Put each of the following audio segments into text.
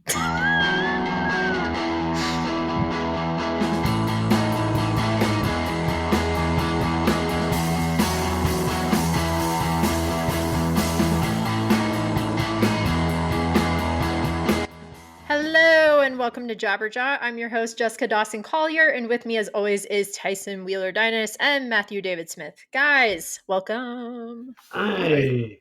Hello and welcome to Jabberjaw. I'm your host, Jessica Dawson Collier, and with me as always is Tyson Wheeler Dynas and Matthew David Smith. Guys, welcome. Hi.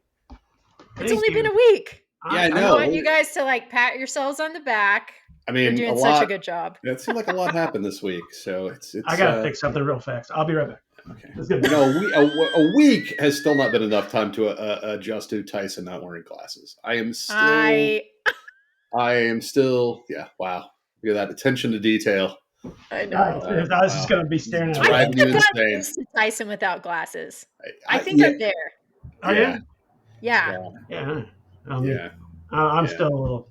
It's only been a week. Yeah, I know. I want you guys to pat yourselves on the back. I mean, you're doing such a good job. It seemed like a lot happened this week, so it's. I gotta fix something real fast. I'll be right back. Okay. A week has still not been enough time to adjust to Tyson not wearing glasses. I am still. Yeah. Wow. Look at that attention to detail. I know. I was just gonna be staring at. I think I've gotten used to Tyson without glasses. I think I'm there. Oh yeah. Yeah. I'm still a little.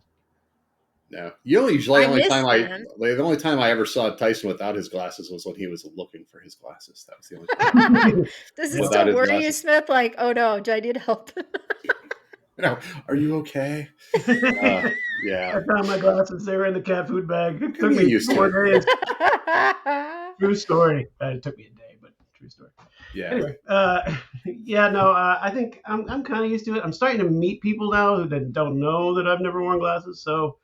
No, the only time I ever saw Tyson without his glasses was when he was looking for his glasses. That was the only time. Does it still worry you, Smith? Like, oh no, do I need help? Are you okay? Yeah. I found my glasses. They were in the cat food bag. It took me me 4 days. True story. It took me a day, but true story. Yeah. Anyway, I think I'm kind of used to it. I'm starting to meet people now who don't know that I've never worn glasses, so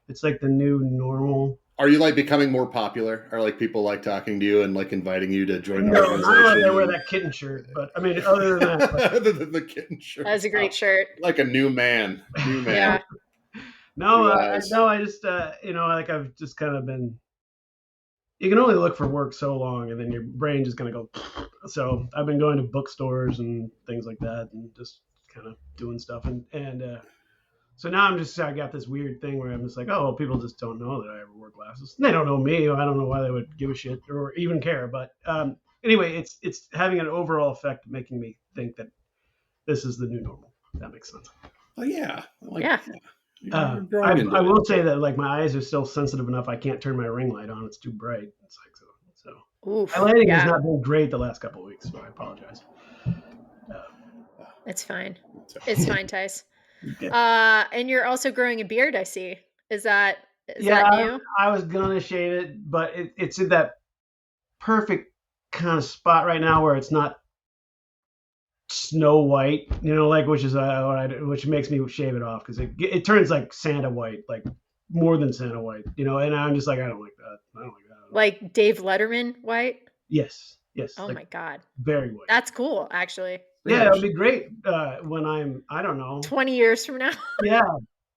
it's like the new normal. Are you becoming more popular? Are people talking to you and inviting you to join the organization? No, not like I wear that kitten shirt, but I mean, other than that, other than the kitten shirt, that's a great shirt. Like a new man. Yeah. No, I just I've just kind of been. You can only look for work so long, and then your brain just kind of go. So I've been going to bookstores and things like that, and just kind of doing stuff, and so now I got this weird thing where I'm just like, oh, well, people just don't know that I ever wore glasses. They don't know me. I don't know why they would give a shit or even care. But anyway, it's having an overall effect, making me think that this is the new normal. If that makes sense. Oh yeah. Yeah. I will say that my eyes are still sensitive enough. I can't turn my ring light on. It's too bright. It's so. Oof, my lighting has not been great the last couple of weeks, so I apologize. It's fine. It's fine, Tice. And you're also growing a beard, I see. Is that new? I was gonna shave it, but it's in that perfect kind of spot right now where it's not snow white, which makes me shave it off because it turns like Santa white, like more than Santa white, and I'm just like, I don't like that. Like Dave Letterman white? Yes. Oh my God. Very white. That's cool, actually. Yeah, it'll be great when I'm, I don't know, 20 years from now. Yeah,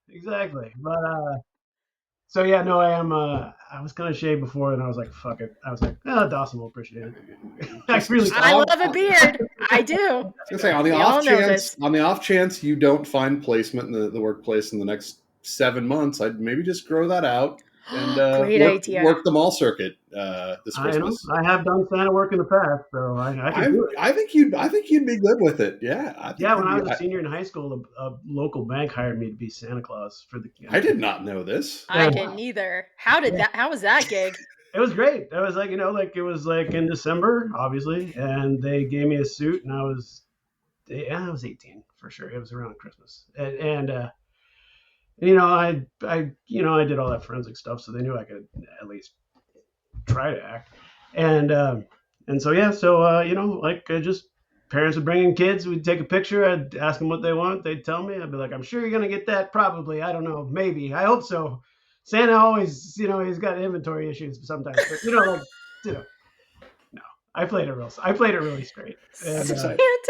exactly. But so yeah, no, I am. I was gonna shave before, and I was like, fuck it. I was like, Dawson will appreciate it. I love a beard. I do. I was gonna say, on the off chance you don't find placement in the workplace in the next 7 months, I'd maybe just grow that out and Great idea. Work the mall circuit this Christmas. I have done Santa work in the past, so I can do it. I think you'd be good with it. Yeah. When I was a senior in high school, a local bank hired me to be Santa Claus for the. I did not know this. I didn't either. How was that gig? It was great. It was it was in December, obviously, and they gave me a suit, and I was 18 for sure. It was around Christmas, and I did all that forensic stuff, so they knew I could at least try to act, and so just parents would bring in kids, we'd take a picture, I'd ask them what they want, they'd tell me, I'd be like, I'm sure you're gonna get that, probably, I don't know, maybe, I hope so. Santa always, he's got inventory issues sometimes, but no, I played it really straight. And,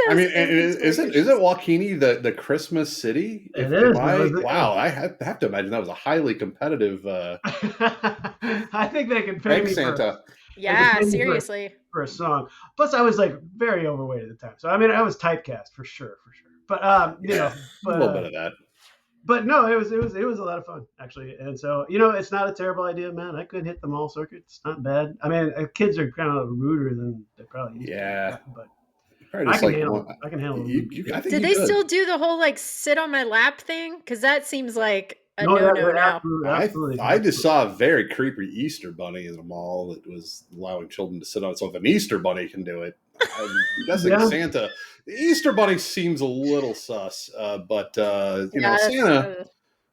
I mean, is it Waukene the Christmas city? It is. Wow, I have to imagine that was a highly competitive. I think they could pay me Santa. Seriously. For a song. Plus, I was very overweight at the time, so I mean, I was typecast for sure. But a little bit of that. But no, it was a lot of fun actually, and so it's not a terrible idea, man. I could hit the mall circuit. It's not bad. I mean, kids are kind of ruder than they probably used to, but I can handle them. Do they still do the whole sit on my lap thing? Because that seems like a no now. Absolutely. I just saw a very creepy Easter bunny in the mall that was allowing children to sit on it. So if an Easter bunny can do it, I'm guessing Santa. The Easter bunny seems a little sus, but Santa.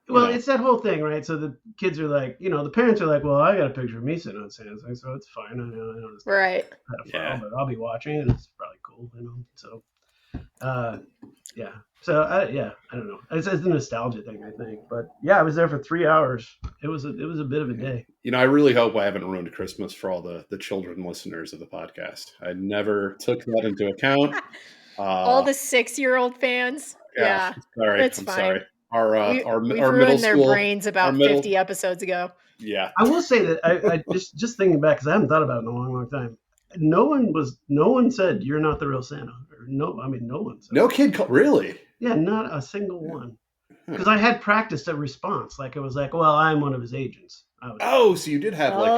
Well, it's that whole thing, right? So the kids are like, the parents are like, well, I got a picture of me sitting on Santa's thing, so it's fine. I know this right. pedophile, but I'll be watching it. It's probably cool, So, yeah. So, I don't know. It's a nostalgia thing, I think. But yeah, I was there for 3 hours. It was a bit of a day. I really hope I haven't ruined Christmas for all the children listeners of the podcast. I never took that into account. All the 6-year-old fans. Yeah. Sorry. It's I'm fine. sorry. We've Our ruined middle their school brains about 50 episodes ago. Yeah. I will say that I just thinking back, because I haven't thought about it in a long, long time. No one said you're not the real Santa. Or no one said. No kid really? Yeah, not a single one. Because I had practiced a response. Like it was like, well, I'm one of his agents. So you did have like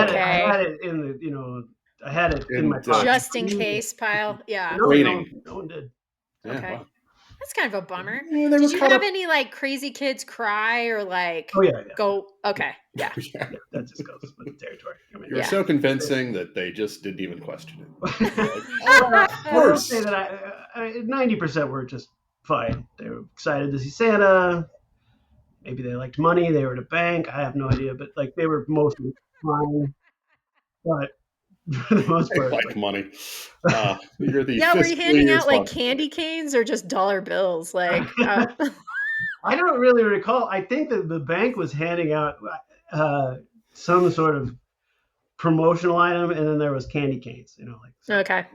okay. I had it in the, I had it in my pocket. Just in case pile. Yeah. No one did. Yeah, okay. Wow. That's kind of a bummer. Yeah, did you have any like crazy kids cry or like go? Okay. Yeah. That just goes with the territory. You're so convincing that they just didn't even question it. I will say that 90% were just fine. They were excited to see Santa. Maybe they liked money. They were at a bank. I have no idea, but like they were mostly fine. But for the most part, like money. You're the were you handing out like candy canes or just dollar bills? Like I don't really recall. I think that the bank was handing out some sort of promotional item, and then there was candy canes. Okay.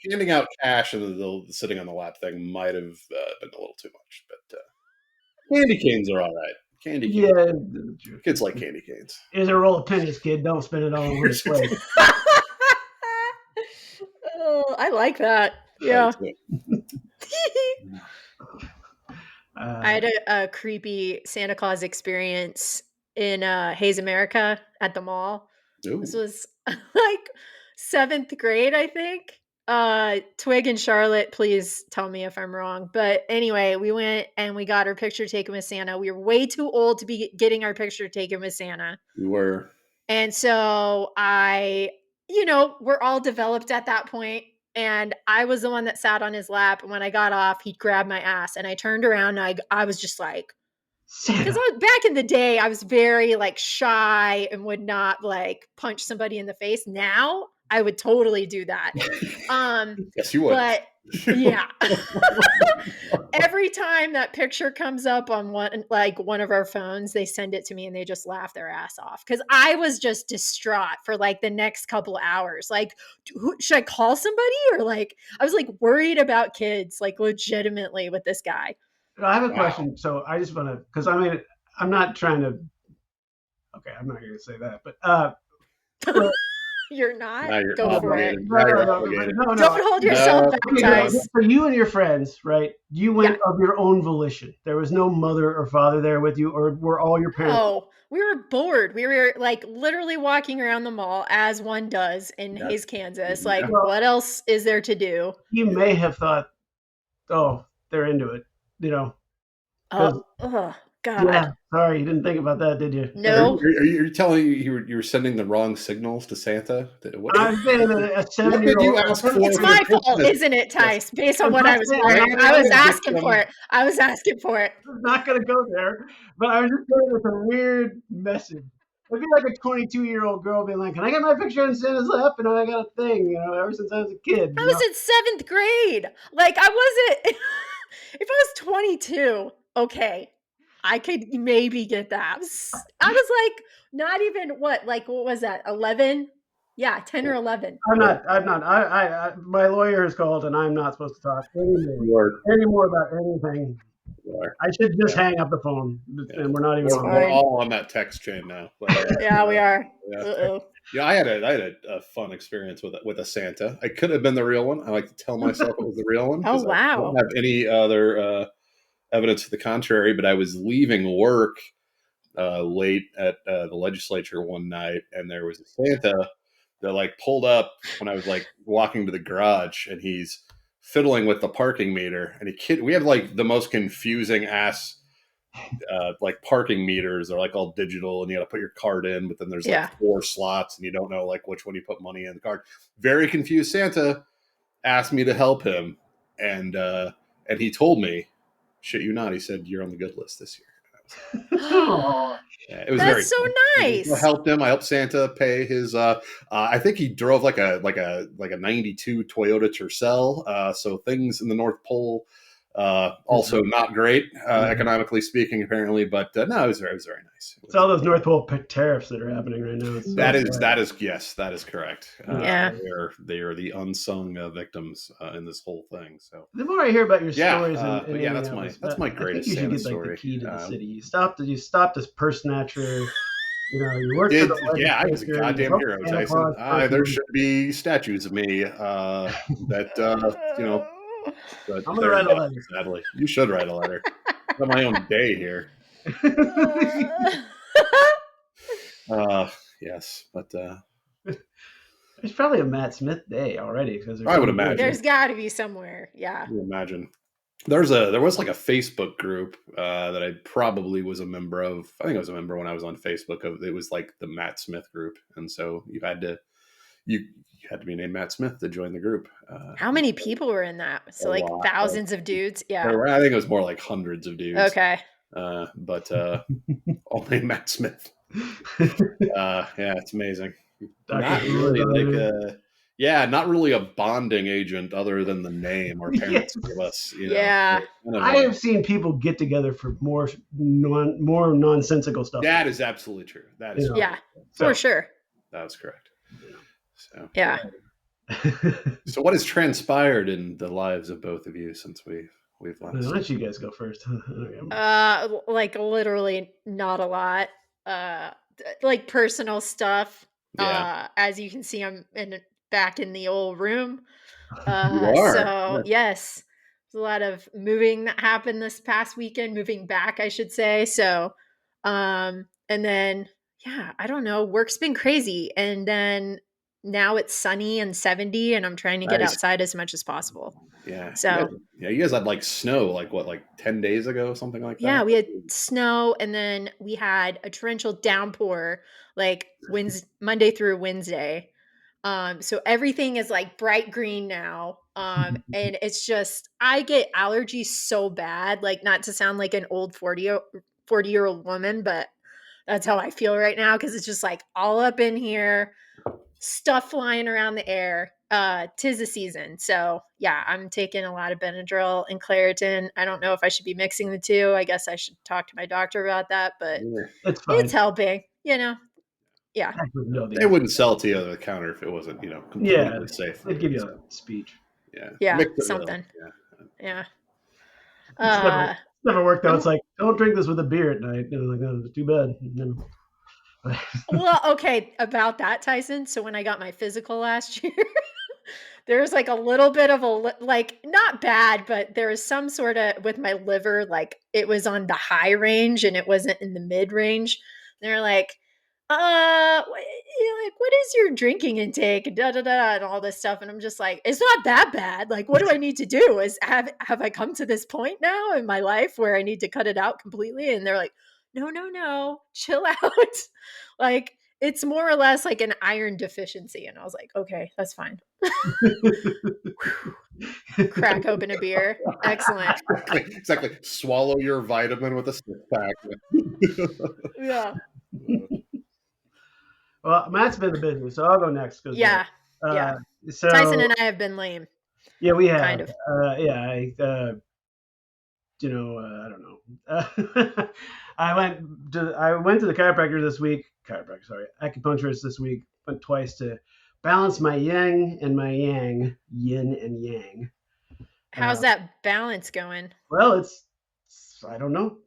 Handing out cash and the sitting on the lap thing might have been a little too much, but candy canes are all right. Candy canes. Yeah, kids like candy canes. Here's a roll of pennies, kid. Don't spend it all over his plate. Oh, I like that. Yeah. I had a creepy Santa Claus experience in Hayes America at the mall. Ooh. This was like 7th grade, I think. Twig and Charlotte, please tell me if I'm wrong. But anyway, we went and we got our picture taken with Santa. We were way too old to be getting our picture taken with Santa. We were. And so we're all developed at that point. And I was the one that sat on his lap. And when I got off, he grabbed my ass. And I turned around and I was just like, because back in the day, I was very like shy and would not like punch somebody in the face. Now I would totally do that. Yes, you would. But yeah, every time that picture comes up on one of our phones, they send it to me and they just laugh their ass off because I was just distraught for like the next couple hours. Like, should I call somebody or like I was like worried about kids, like legitimately with this guy. I have a question. So I just want to, because I'm not trying to. Okay, I'm not going to say that, but. You're not? You're Go for it. No. Don't hold yourself back, guys. For you and your friends, right? You went of your own volition. There was no mother or father there with you, or were all your parents? Oh, we were bored. We were like literally walking around the mall as one does in Hayes, Kansas. Like, what else is there to do? You may have thought, oh, they're into it, Oh, God. Yeah, sorry, you didn't think about that, did you? No. Are you telling me you were sending the wrong signals to Santa? I'm saying a 7-year-old. It's my fault, isn't it, Tice? Based on what I was wearing, I was asking for it. I'm not going to go there, but I was just saying it's a weird message. It'd be like a 22-year-old girl being like, "Can I get my picture on Santa's lap?" And I got a thing, ever since I was a kid. I was in 7th grade. Like I wasn't. If I was 22, okay. I could maybe get that. I was like, not even what was that? 11? Yeah, 10 or 11. I'm not. I my lawyer has called, and I'm not supposed to talk anymore about anything. I should just hang up the phone, and we're not even. We're all on that text chain now. Yeah, we are. Yeah, I had a fun experience with a Santa. I could have been the real one. I like to tell myself it was the real one. Oh wow! I don't have any other evidence to the contrary. But I was leaving work late at the legislature one night, and there was a Santa that like pulled up when I was like walking to the garage, and he's fiddling with the parking meter, and we have like the most confusing ass like parking meters. They're like all digital, and you got to put your card in, but then there's like 4 slots, and you don't know like which one you put money in the card. Very confused. Santa asked me to help him, and he told me, "Shit you not," he said, "You're on the good list this year." And I Oh, Yeah, it was very That's so cool. I nice. helped him. I helped Santa pay his. I think he drove like a '92 Toyota Tercel. So things in the North Pole, also not great economically speaking, apparently. But no, it was very nice. it's all those North Pole tariffs that are happening right now. It's so that is yes, that is correct. Yeah. They are the unsung victims in this whole thing. So the more I hear about your yeah, stories but yeah, Indianapolis, that's my I think greatest you should Santa get like the story. key to the city. You stopped as purse snatcher. You worked for Did the yeah, I was a legislature. You goddamn helped hero, Santa Tyson. Claus personally. There should be statues of me that but I'm gonna they're write a not, letter. sadly. You should write a letter. On my own day here. Yes, but There's probably a Matt Smith day already because I would imagine. There's got to be somewhere. Yeah. I would imagine. There was like a Facebook group that I probably was a member of. I think I was a member when I was on Facebook. It was like the Matt Smith group, and so you had to be named Matt Smith to join the group. How many people were in that? So like thousands of dudes. Yeah. I think it was more like hundreds of dudes. Okay. But only Matt Smith. Yeah, it's amazing. Not really not really a bonding agent other than the name our parents give us. Yeah. I have seen people get together for more nonsensical stuff. That is absolutely true. That is for sure. That's correct. So yeah. So what has transpired in the lives of both of you since we've last? Why don't you guys go first? Like literally not a lot. Like personal stuff. Yeah. As you can see, I'm back in the old room. You are. So yes, there's a lot of moving that happened this past weekend. Moving back, I should say. So, and then I don't know. Work's been crazy, and then now it's sunny and 70, and I'm trying to get outside as much as possible. Yeah. So you guys had like snow, like 10 days ago, something like that. Yeah, we had snow, and then we had a torrential downpour, like Monday through Wednesday. So everything is like bright green now. And it's just I get allergies so bad, like not to sound like an old 40-year-old woman, but that's how I feel right now because it's just like all up in here, stuff flying around the air. 'Tis the season. So yeah, I'm taking a lot of Benadryl and Claritin. I don't know if I should be mixing the two. I guess I should talk to my doctor about that, but it's helping, Yeah. They wouldn't sell it to you over the counter if it wasn't, completely safe. They'd give you a speech. Yeah, something. Yeah. It's never worked out. It's like, don't drink this with a beer at night. And like, oh, it's too bad. Well, okay, about that, Tyson. So when I got my physical last year, there was like a little bit of not bad, but there was some sort of with my liver, like it was on the high range and it wasn't in the mid range. They're like, what is your drinking intake? And and all this stuff. And I'm just like, it's not that bad. Like, what do I need to do? Have I come to this point now in my life where I need to cut it out completely? And they're like, no, chill out. Like, it's more or less like an iron deficiency. And I was like, okay, that's fine. Crack open a beer. Excellent. Exactly. Swallow your vitamin with a six pack. Yeah. Well, Matt's been the business, so I'll go next. Yeah. So Tyson and I have been lame. Yeah, we have. Kind of. I don't know. I went to the chiropractor this week. Acupuncturist this week. Went twice to balance my yin and yang. How's that balance going? Well, it's I don't know.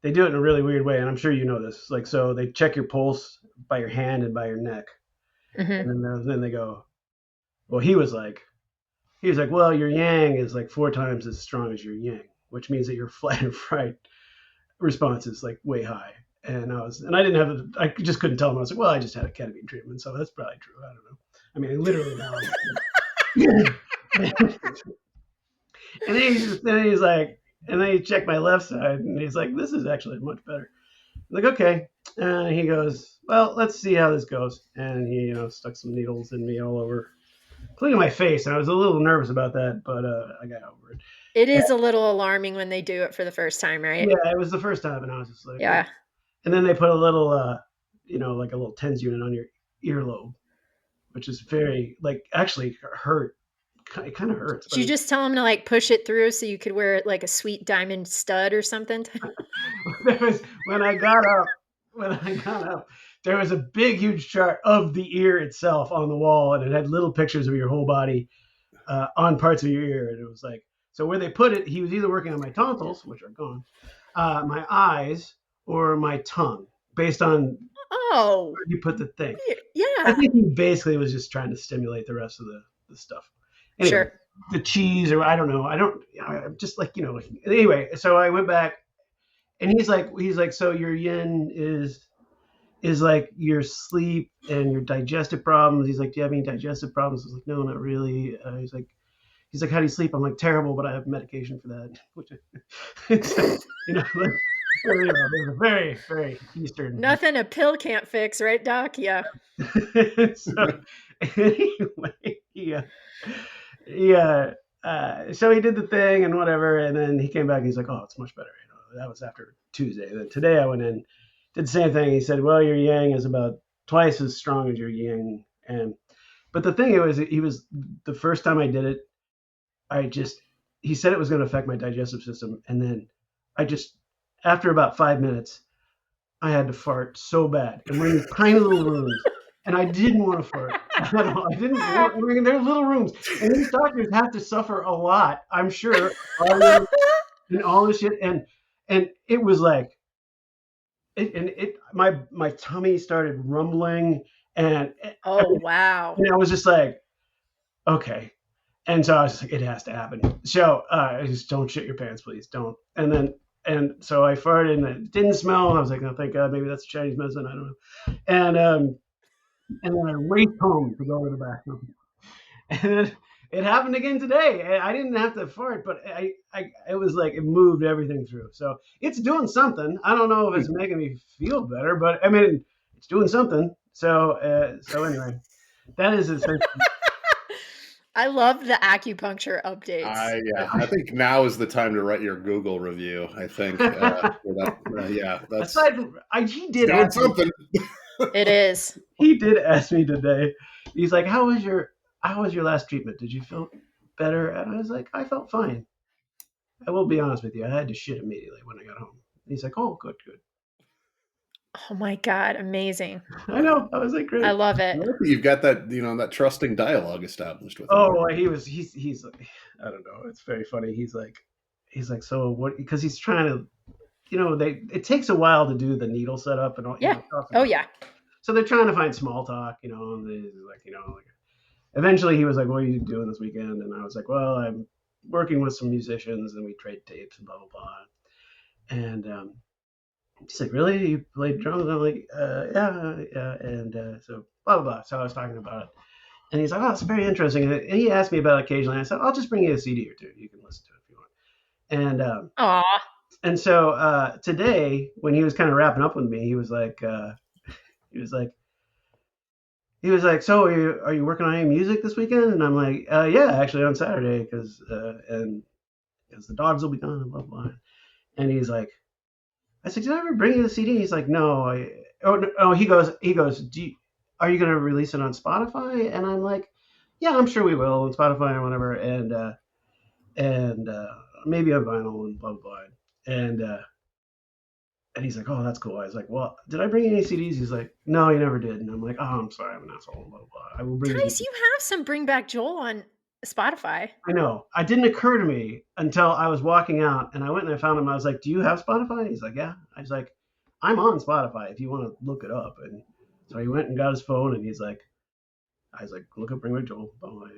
They do it in a really weird way, and I'm sure you know this. Like, so they check your pulse by your hand and by your neck, and then they go. Well, he was like, well, your yang is like 4 times as strong as your yin, which means that your flight and fright response is like way high. And I just couldn't tell him. I was like, well, I just had a ketamine treatment, so that's probably true. I don't know. I mean, literally now. And then he checked my left side, and he's like, this is actually much better. I'm like, okay. And he goes, well, let's see how this goes. And he, stuck some needles in me all over, including my face. And I was a little nervous about that, but I got over it. It is a little alarming when they do it for the first time, right? Yeah, it was the first time, and I was just like, Yeah. and then they put a little, like a little TENS unit on your earlobe, which is very, like, actually hurt. It kind of hurts, Did but you just tell him to, like, push it through so you could wear, like, a sweet diamond stud or something? there was when I got up, there was a big, huge chart of the ear itself on the wall, and it had little pictures of your whole body on parts of your ear, and it was like, so where they put it, he was either working on my tonsils, which are gone, my eyes, or my tongue, based on Oh, where you put the thing. I yeah. think he basically was just trying to stimulate the rest of the stuff. Anyway, Sure. the cheese, or I don't know. I'm just like, anyway, so I went back, and he's like, so your yin is like your sleep and your digestive problems. He's like, do you have any digestive problems? I was like, no, not really. He's like, how do you sleep? I'm like, terrible, but I have medication for that. Which, like, there's a very, very Eastern. Nothing a pill can't fix, right, Doc? Yeah. So anyway, yeah. So he did the thing and whatever, and then he came back and he's like, "Oh, it's much better." That was after Tuesday. Then today I went in, did the same thing. He said, "Well, your yang is about twice as strong as your yin." But the thing he was the first time I did it, he said it was going to affect my digestive system, and then I just after about 5 minutes, I had to fart so bad, and we're in these tiny little rooms, and I didn't want to fart at all. I didn't want. I mean, they're little rooms, and these doctors have to suffer a lot, I'm sure, and all this shit, and it was like, my tummy started rumbling, and Oh, wow. I was just like, okay. And so I was like, it has to happen. So just don't shit your pants, please. Don't. And so I farted, and it didn't smell. I was like, oh, thank God, maybe that's Chinese medicine. I don't know. And then I raced home to go to the bathroom. And then it happened again today. I didn't have to fart, but it was like it moved everything through. So it's doing something. I don't know if it's making me feel better, but I mean, it's doing something. So anyway, that is essentially. I love the acupuncture updates. I think now is the time to write your Google review. I think, that's aside from, he did doing something. It is. He did ask me today. He's like, "How was your last treatment? Did you feel better?" And I was like, "I felt fine. I will be honest with you. I had to shit immediately when I got home." He's like, "Oh, good." Oh my God, amazing. I know. I was like, great. I love it. You've got that, that trusting dialogue established with him. Oh, he's like, I don't know. It's very funny. He's like, so what? Because he's trying to, it takes a while to do the needle setup and all. Yeah. Oh yeah. So they're trying to find small talk, and eventually he was like, "What are you doing this weekend?" And I was like, "Well, I'm working with some musicians, and we trade tapes and blah blah blah." And he's like, "Really? You played drums?" I'm like, yeah. And so blah blah blah. So I was talking about it, and he's like, "Oh, it's very interesting." And he asked me about it occasionally. I said, "I'll just bring you a CD or two. You can listen to it if you want." And so today, when he was kind of wrapping up with me, he was like, "So are you working on any music this weekend?" And I'm like, "Yeah, actually on Saturday, because the dogs will be gone and blah blah." And he's like, I said, "Did I ever bring you the CD?" He's like, "No." He goes, are you going to release it on Spotify? And I'm like, "Yeah, I'm sure we will on Spotify or whatever, and maybe on vinyl and blah blah blah." And he's like, "Oh, that's cool." I was like, "Well, did I bring you any CDs?" He's like, "No, you never did." And I'm like, "Oh, I'm sorry, I'm an asshole." Blah blah blah. I will bring Guys, you have some Bring Back Joel on Spotify. I know. It didn't occur to me until I was walking out, and I went and I found him. I was like, "Do you have Spotify?" He's like, "Yeah." I was like, "I'm on Spotify if you want to look it up." And so he went and got his phone, and I was like, "Look up Bring Back Joel." And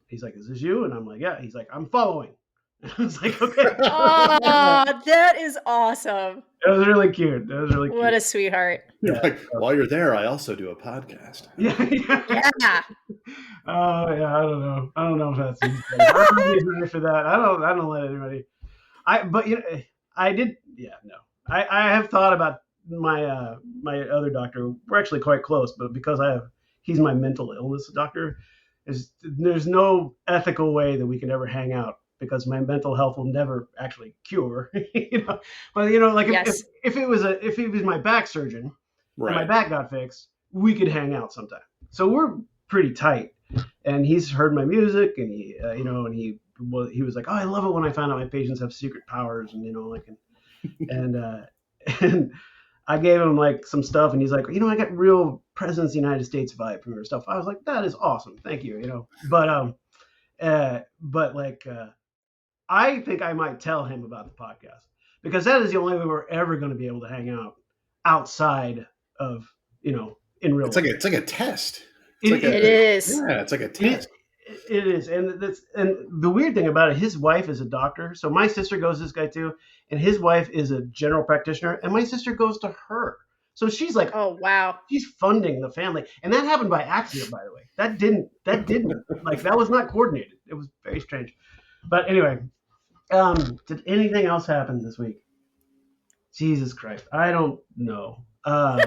he's like, "Is this you?" And I'm like, "Yeah." He's like, "I'm following." And I was like, "Okay." Oh, that is awesome. It was really cute. What a sweetheart. You're like, while you're there, I also do a podcast. Yeah. Yeah. Oh yeah, I don't know. I don't know if that's easy. I'm not ready for that. I don't let anybody. But I did. Yeah, no. I have thought about my my other doctor. We're actually quite close, but because he's my mental illness doctor. There's no ethical way that we can ever hang out because my mental health will never actually cure. But like Yes. if it was my back surgeon and my back got fixed, we could hang out sometime. So we're pretty tight, and he's heard my music, and he was like, oh, I love it when I find out my patients have secret powers, and and I gave him like some stuff, and he's like, I got real Presidents of the United States vibe from your stuff. I was like, that is awesome, thank you, but I think I might tell him about the podcast, because that is the only way we're ever going to be able to hang out outside of in real life. It's like a test. It is. Yeah, it's like a test. It is, and the weird thing about it, his wife is a doctor. So my sister goes to this guy too, and his wife is a general practitioner, and my sister goes to her. So she's like, oh wow, she's funding the family, and that happened by accident, by the way. That didn't like, that was not coordinated. It was very strange. But anyway, did anything else happen this week? Jesus Christ, I don't know. My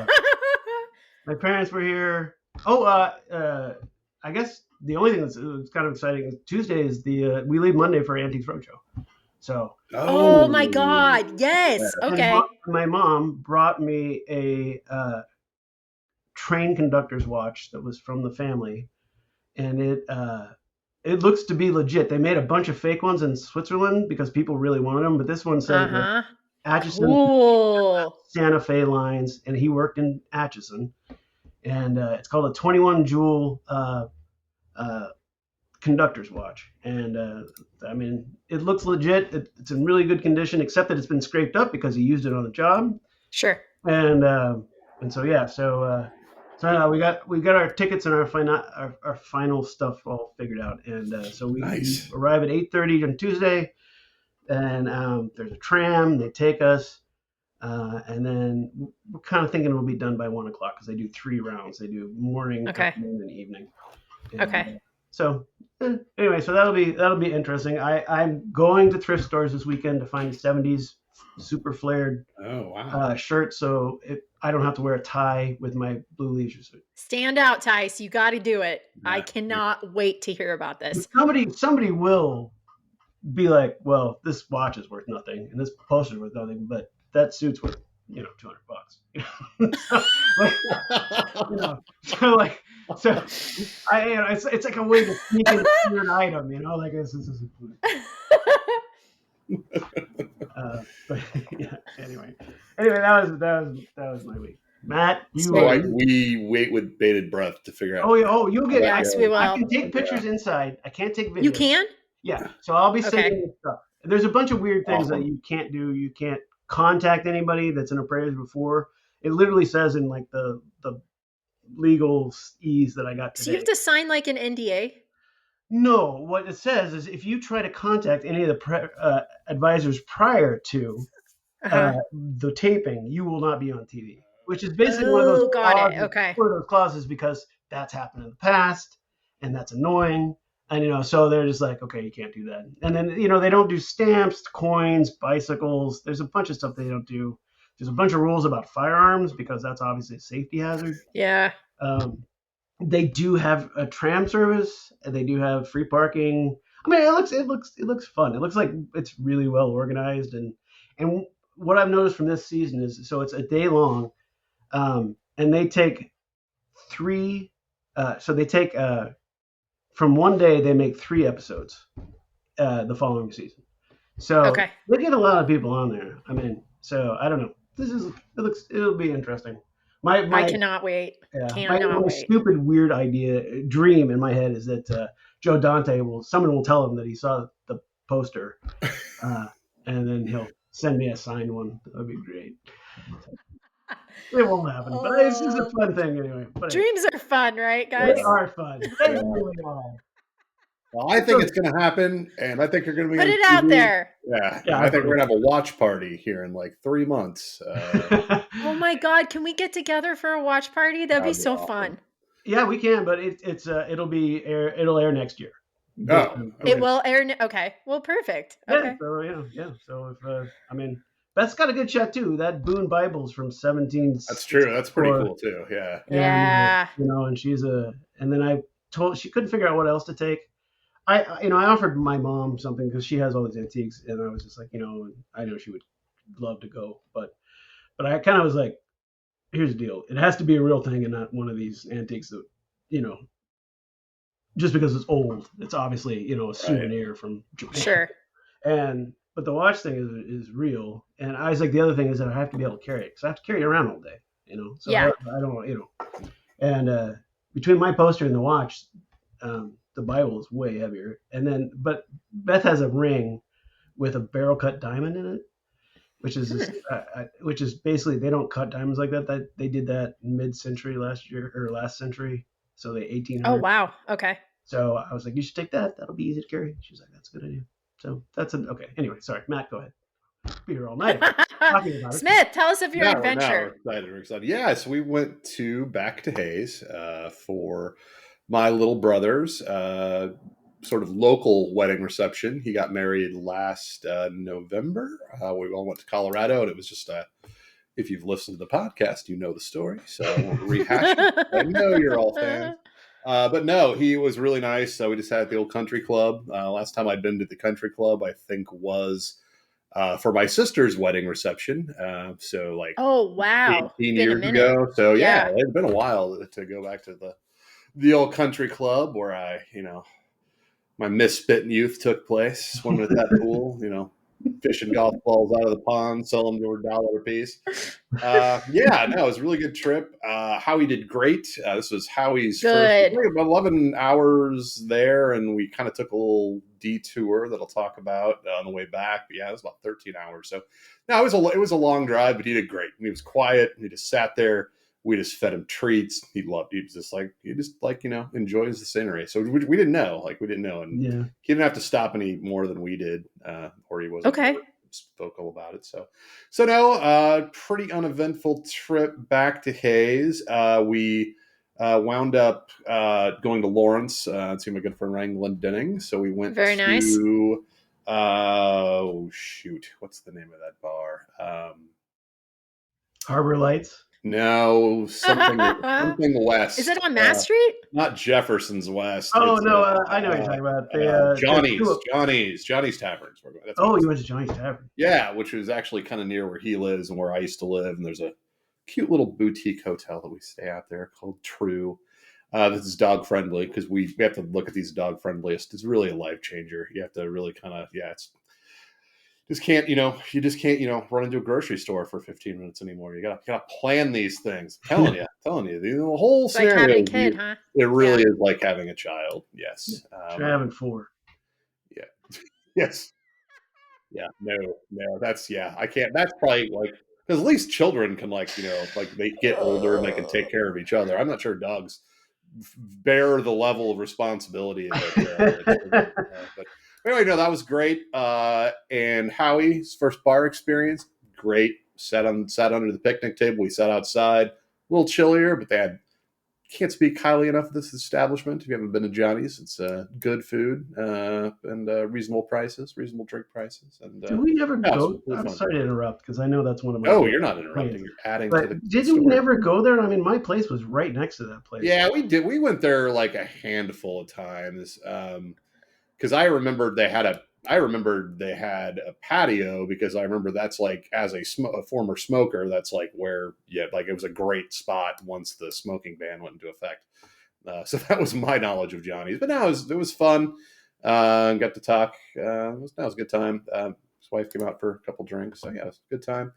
parents were here. I guess the only thing that's kind of exciting is Tuesday is we leave Monday for Auntie's Roadshow. So. Oh my God! Yes. Okay. My mom brought me a train conductor's watch that was from the family, and it looks to be legit. They made a bunch of fake ones in Switzerland because people really wanted them, but this one says Atchison, cool. Santa Fe lines, and he worked in Atchison, and it's called a 21 jewel conductor's watch, and I mean, it looks legit. It's in really good condition, except that it's been scraped up because he used it on the job. Sure. And so yeah, so we got our tickets and our final stuff all figured out, and so we arrive at 8:30 on Tuesday, and there's a tram. They take us, and then we're kind of thinking we'll be done by 1:00 because they do 3 rounds. They do morning, afternoon, and evening. And, so anyway, so that'll be interesting. I'm going to thrift stores this weekend to find 70s super flared shirts, so I don't have to wear a tie with my blue leisure suit. Stand out, Tice. You got to do it. Yeah. I cannot wait to hear about this. Somebody will be like, well, this watch is worth nothing and this poster is worth nothing, but that suit's worth $200. It's like a way to sneak in an item, like this is but yeah, anyway, that was my week. Matt, we wait with bated breath to figure out. You'll get. Yes, we will. I can take pictures inside. I can't take videos. You can? Yeah. So I'll be sending you stuff. There's a bunch of weird things that you can't do. You can't contact anybody that's in a prayer before. It literally says in like the legal ease that I got today. So you have to sign like an NDA? No, what it says is if you try to contact any of the advisors prior to the taping, you will not be on TV, which is basically one of those clauses because that's happened in the past and that's annoying. And, so they're just like, okay, you can't do that. And then, they don't do stamps, coins, bicycles. There's a bunch of stuff they don't do. There's a bunch of rules about firearms because that's obviously a safety hazard. Yeah. They do have a tram service, and they do have free parking. I mean, it looks fun. It looks like it's really well organized, and what I've noticed from this season is, so it's a day long, and they take 3. So they take from one day they make 3 episodes the following season. So they get a lot of people on there. I mean, so I don't know. It'll be interesting. I cannot wait. Yeah, my stupid, weird dream in my head is that Joe Dante someone will tell him that he saw the poster, and then he'll send me a signed one. That'd be great. It won't happen, but it's just a fun thing anyway. Dreams are fun, right, guys? They are fun. They really are. Well, I think it's going to happen, and I think you're going to be put it out there. Yeah, I think we're going to have a watch party here in like 3 months. Oh my God, can we get together for a watch party? That'd be so fun. Yeah, we can, but it'll air next year. It will air. Okay, well, perfect. Okay. Yeah. So if Beth's got a good shot too. That Boone Bible's from 17. That's true. That's pretty cool too. Yeah. And and then I told she couldn't figure out what else to take. I offered my mom something because she has all these antiques, and I was just like, I know she would love to go, but I kind of was like, here's the deal: it has to be a real thing and not one of these antiques that, you know, just because it's old, it's obviously a souvenir from Japan. Sure. And but the watch thing is real, and I was like, the other thing is that I have to be able to carry it because I have to carry it around all day, So Yeah. I don't. And between my poster and the watch, the Bible is way heavier. And then, but Beth has a ring with a barrel cut diamond in it, which is just, which is basically they don't cut diamonds like that. That they did that mid-century last century, so the 1800s. Oh wow. Okay. So I was like, you should take that. That'll be easy to carry. She's like, that's a good idea. So that's okay. Anyway, sorry, Matt, go ahead. Be here all night talking about it. Smith, tell us of your adventure. We're excited. Yeah, so we went back to Hayes for my little brother's sort of local wedding reception. He got married last November. We all went to Colorado, and it was just if you've listened to the podcast, you know the story, so I won't rehash it. I know you're all fans. But no, he was really nice. So we just had the old country club. Last time I'd been to the country club, I think was for my sister's wedding reception. So like, oh wow, 18 years ago. So yeah, it's been a while to go back to the old country club where I, my misspent youth took place, swimming at that pool, fishing golf balls out of the pond, selling them for $1 a piece. It was a really good trip. Howie did great. This was Howie's first 11 hours there, and we kind of took a little detour that I'll talk about on the way back. But yeah, it was about 13 hours. So no, it was a long drive, but he did great. He was quiet. He just sat there. We just fed him treats. He just enjoys the scenery. So we didn't know, and he didn't have to stop any more than we did, or he wasn't vocal about it. So no, pretty uneventful trip back to Hayes. We wound up going to Lawrence to see my good friend Ryan Glendenning. So we went to what's the name of that bar? Harbor Lights. No, something west. Is it on Mass Street? Not Jefferson's West. Oh no, I know what you're talking about. Johnny's Taverns. You went to Johnny's Tavern. Yeah, which was actually kind of near where he lives and where I used to live. And there's a cute little boutique hotel that we stay out there called True. This is dog friendly because we have to look at these dog friendliest. It's really a life changer. You have to really kind of you just can't run into a grocery store for 15 minutes anymore. You gotta plan these things. I'm telling you, the whole scenario. Like having a kid, huh? It really is like having a child. Yes. Having 4. Yeah. Yes. Yeah. No. That's I can't. That's probably because at least children can they get older and they can take care of each other. I'm not sure dogs bear the level of responsibility that but anyway, no, that was great. And Howie's first bar experience, great. Sat under the picnic table. We sat outside, a little chillier, but they can't speak highly enough of this establishment. If you haven't been to Johnny's, it's good food and reasonable drink prices. And did we never go? I'm sorry to interrupt because I know that's one of my. Oh, you're not interrupting. You're adding to the. Did we never go there? I mean, my place was right next to that place. Yeah, we did. We went there like a handful of times. Because I remember they had a patio because I remember that's like as a former smoker, that's like where it was a great spot once the smoking ban went into effect. So that was my knowledge of Johnny's. But now it was fun. Got to talk. That was a good time. His wife came out for a couple drinks. So yeah, it was a good time.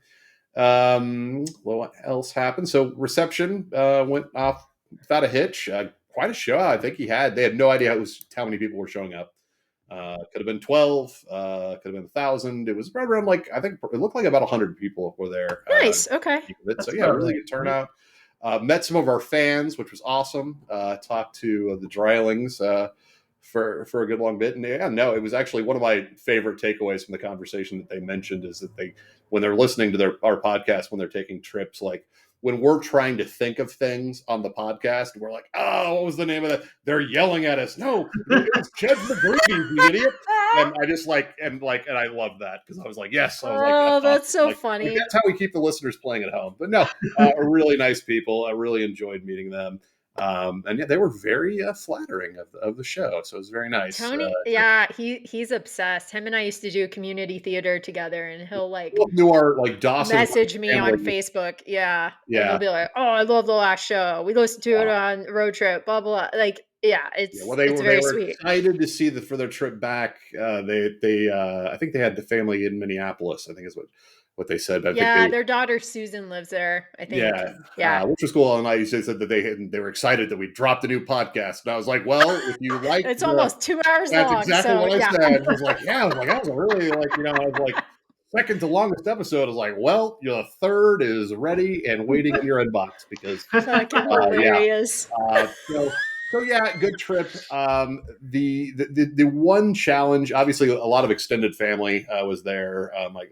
What else happened? So reception went off without a hitch. Quite a show. I think they had no idea how many people were showing up. Could have been 12, could have been 1,000. It was right around I think it looked like about 100 people were there. Nice. Okay. So yeah, really good turnout. Met some of our fans, which was awesome. Talked to the Drylings for a good long bit. And it was actually one of my favorite takeaways from the conversation that they mentioned is that when they're listening to our podcast, when they're taking trips, when we're trying to think of things on the podcast, we're like, oh, what was the name of that? They're yelling at us. No, it's Jed McGreevy, you idiot. And I just and I love that because I was like, yes. I was that's so funny. That's how we keep the listeners playing at home. But no, really nice people. I really enjoyed meeting them. And yeah, they were very flattering of the show. So it was very nice. Tony, he's obsessed. Him and I used to do community theater together, and he'll like Knew our like Dawson message me on family. Facebook. Yeah. And he'll Yeah. be like, "Oh, I love the last show. We listened to it on road trip, blah, blah, blah." Like, yeah, Yeah, well, it's they very were sweet. excited to see for their trip back. They I think they had the family in Minneapolis. I think is what they said. But I think Yeah, their daughter Susan lives there, I think. yeah, Yeah. which was cool. And I said that they were excited that we dropped a new podcast. And I was like, well, if you like It's almost 2 hours that's long. exactly So what I yeah. said. I was like, yeah, I was like, that was a really like I was like second to longest episode. I was like, well, your third is ready and waiting in your inbox because Fucking yeah. hilarious. So yeah, good trip. The one challenge, obviously, a lot of extended family was there. My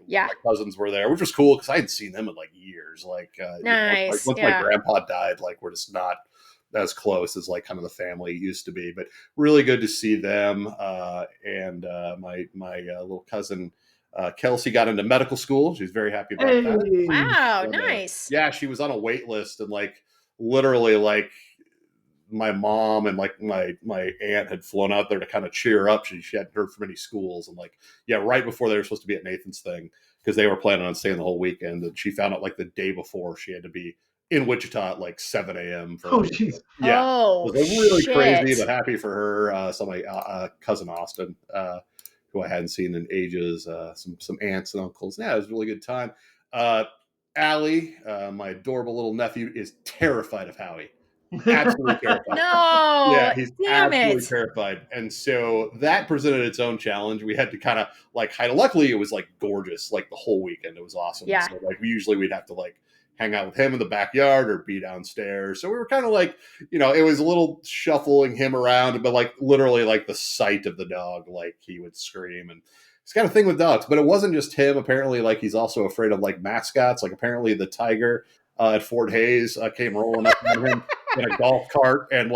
cousins were there, which was cool because I hadn't seen them in like years. Like, nice. Once my grandpa died, like we're just not as close as like kind of the family used to be. But really good to see them. And my little cousin. Kelsey got into medical school. She's very happy about that. Wow, And, nice. yeah, she was on a wait list and like literally like my mom and like my aunt had flown out there to kind of cheer her up. She hadn't heard from any schools. And like, yeah, right before they were supposed to be at Nathan's thing, because they were planning on staying the whole weekend. And she found out like the day before she had to be in Wichita at like 7 a.m. for jeez. Yeah. Oh, it was really shit. crazy, but happy for her. So my cousin Austin, who I hadn't seen in ages, some aunts and uncles. Yeah, it was a really good time. Allie, my adorable little nephew, is terrified of Howie. Absolutely terrified. No, yeah, he's damn absolutely it. terrified. And so that presented its own challenge. We had to kind of like hide. Luckily, it was like gorgeous, like the whole weekend. It was awesome. Yeah. So like we'd have to like hang out with him in the backyard or be downstairs. So we were kind of like, it was a little shuffling him around, but like literally like the sight of the dog, like he would scream. And it's kind of thing with dogs, but it wasn't just him. Apparently, like he's also afraid of like mascots. Like apparently the tiger at Fort Hayes came rolling up on him in a golf cart and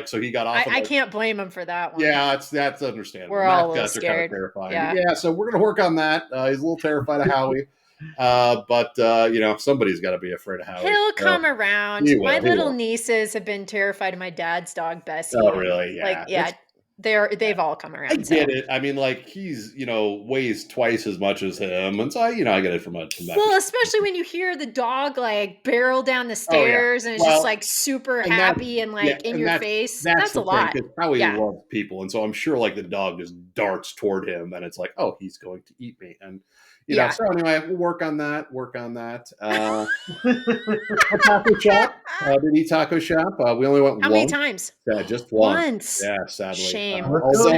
so he got off. I can't blame him for that one. Yeah, that's understandable. We're all a little Mascots are kind of scared. terrifying. Yeah. So we're gonna work on that. He's a little terrified of Howie. But somebody's got to be afraid of Howie. He'll come around. He will, my he little will. nieces have been terrified of my dad's dog, Bessie. Oh, really? Yeah. Like, yeah, they've all come around. I get it. I mean, like he's weighs twice as much as him, and so I get it from that. Well, especially when you hear the dog like barrel down the stairs and it's just like super happy and like in your face. That's a lot. Howie loves people, and so I'm sure like the dog just darts toward him, and it's like, oh, he's going to eat me, and. So anyway, we'll work on that. Taco shop. Did eat taco shop? We only went How many times? Yeah, just once. Once. Yeah, sadly. Shame. Although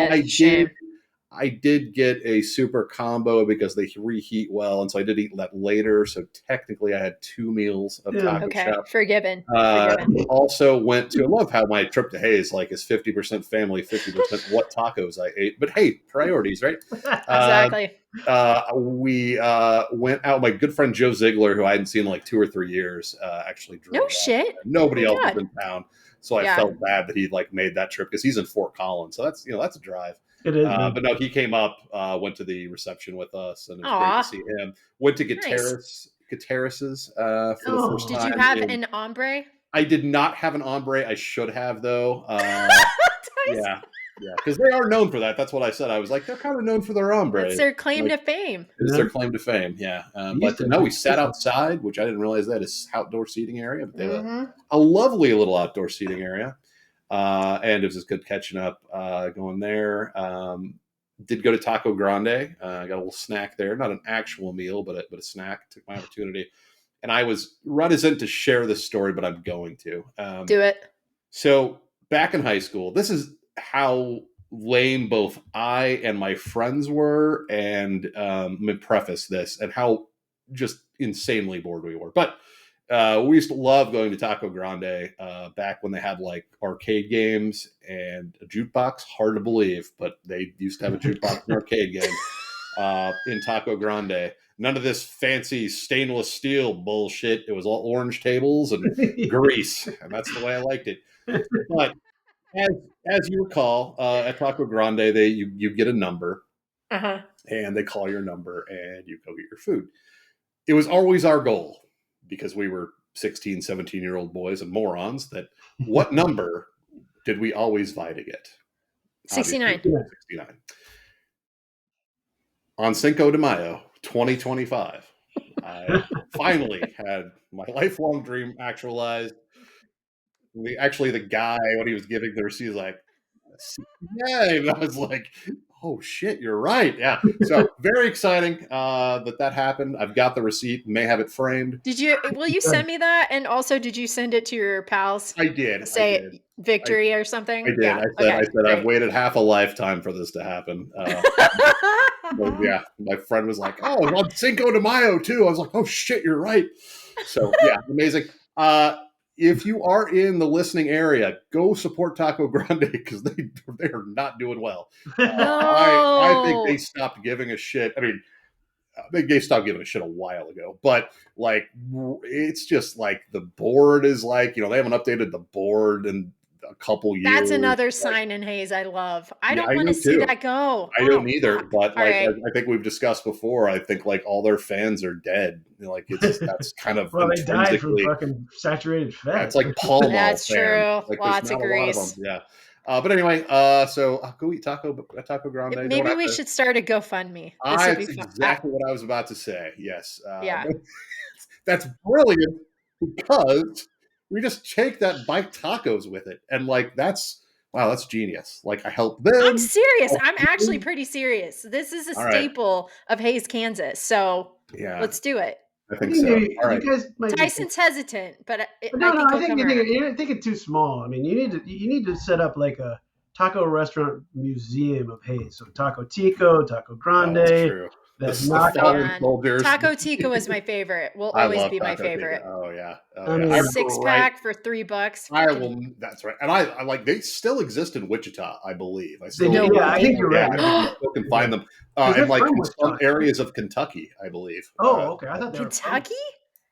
I did get a super combo because they reheat well, and so I did eat that later. So technically, I had 2 meals of taco shop. Forgiven. Also went to. I love how my trip to Hayes is 50% family, 50% what tacos I ate. But hey, priorities, right? Exactly. We went out. My good friend Joe Ziegler, who I hadn't seen in like 2 or 3 years, actually drove. No shit. Nobody else was in town, so I felt bad that he made that trip because he's in Fort Collins. So that's that's a drive. It is. But no, he came up, went to the reception with us, and it was great to see him. Went to Gutierrez's for the first time. Did you have an ombre? I did not have an ombre. I should have though. Yeah, because they are known for that. That's what I said. I was like, they're kind of known for their ombre. It's their claim to fame. It's their claim to fame. Yeah, but no, we sat outside, which I didn't realize that is outdoor seating area. But they have a lovely little outdoor seating area. And it was just good catching up, going there. Did go to Taco Grande. Got a little snack there, not an actual meal, but a snack. Took my opportunity, and I was reticent to share this story, but I'm going to do it. So back in high school, this is how lame both I and my friends were, and let me preface this and how just insanely bored we were, but. We used to love going to Taco Grande back when they had like arcade games and a jukebox. Hard to believe, but they used to have a jukebox and arcade game in Taco Grande. None of this fancy stainless steel bullshit. It was all orange tables and grease, and that's the way I liked it. But as you recall, at Taco Grande, you get a number, and they call your number, and you go get your food. It was always our goal. Because we were 16, 17-year-old boys and morons that what number did we always vie to get? 69. Obviously, 69. On Cinco de Mayo, 2025, I finally had my lifelong dream actualized. The guy, when he was giving the receipt, was like, yeah, and I was like, oh shit, you're right. Yeah. So very exciting that happened. I've got the receipt, may have it framed. Will you send me that? And also, did you send it to your pals I did. to I did. say victory or something? I did. Yeah. I Okay. said, I've Great. waited half a lifetime for this to happen. Well, yeah, my friend was like, "Oh, on Cinco de Mayo too." I was like, "Oh shit, you're right." So yeah, amazing. If you are in the listening area, go support Taco Grande because they are not doing well. I think they No. stopped giving a shit. I mean, they stopped giving a shit a while ago, but like it's just like the board is like they haven't updated the board in a couple years. That's another Like, sign in Hayes I love. I yeah, don't I want to do see too. that go. I Oh, don't either, fuck. but All like right. I think we've discussed before, I think like all their fans are dead. Like that's kind of Well, they died from intrinsically. fucking saturated Yeah, fat. it's like Pall Mall That's fans. true. Like there's Lots of not a lot of them. grease. Yeah. But anyway, so I'll go eat Taco Grande. Don't Maybe have we to. should start a GoFundMe. This would be It's fun. exactly what I was about to say. Yes. Yeah. That's brilliant because we just take that bike tacos with it, and like that's genius. Like I help I'm them. serious. Help I'm actually you. pretty serious. This is a All right. staple of Hayes, Kansas. So Yeah, let's do it. I I think think so. maybe All you right. guys might be. Tyson's hesitant, but No, I no, think I he'll think come around. you think it too small. I mean, you need to set up like a taco restaurant museum of Hayes. So Taco Tico, Taco Oh, that's Grande, true. that The Oh knockoff. fallen man, soldiers. Taco Tico is my favorite. Will I always love be my Taco Tico. favorite. Oh yeah. Oh I yeah. I mean, remember 6-pack for $3. I Fucking will. That's right. And I like they still exist in Wichita, I believe. I they still. do. no Yeah, I think way. you're Yeah, right. I Yeah, think you still can find them. because And they're like from in some Wichita. areas of Kentucky, I believe. Oh, okay. I thought they were from. Kentucky?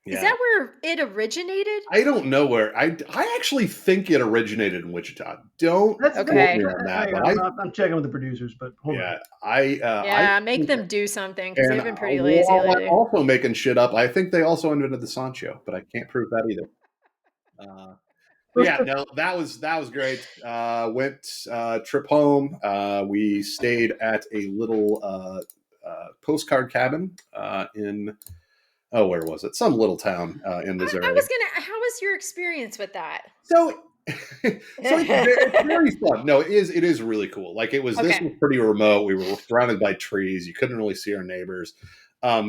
Is Yeah. that where it originated? I don't know where. I actually think it originated in Wichita. Don't That's quote me Okay. on that, but I'm checking with the producers, but hold on. yeah, I Yeah, make think, them do something because and they've been pretty lazy while I'm lately. also making shit up, I think they also invented the Sancho, but I can't prove that either. Yeah, no, that was great. Went trip home. We stayed at a little postcard cabin in where was it? Some little town in I Missouri. was gonna. How was your experience with that? So it's very fun. No, it is really cool. Like this Okay. was pretty remote. We were surrounded by trees. You couldn't really see our neighbors. A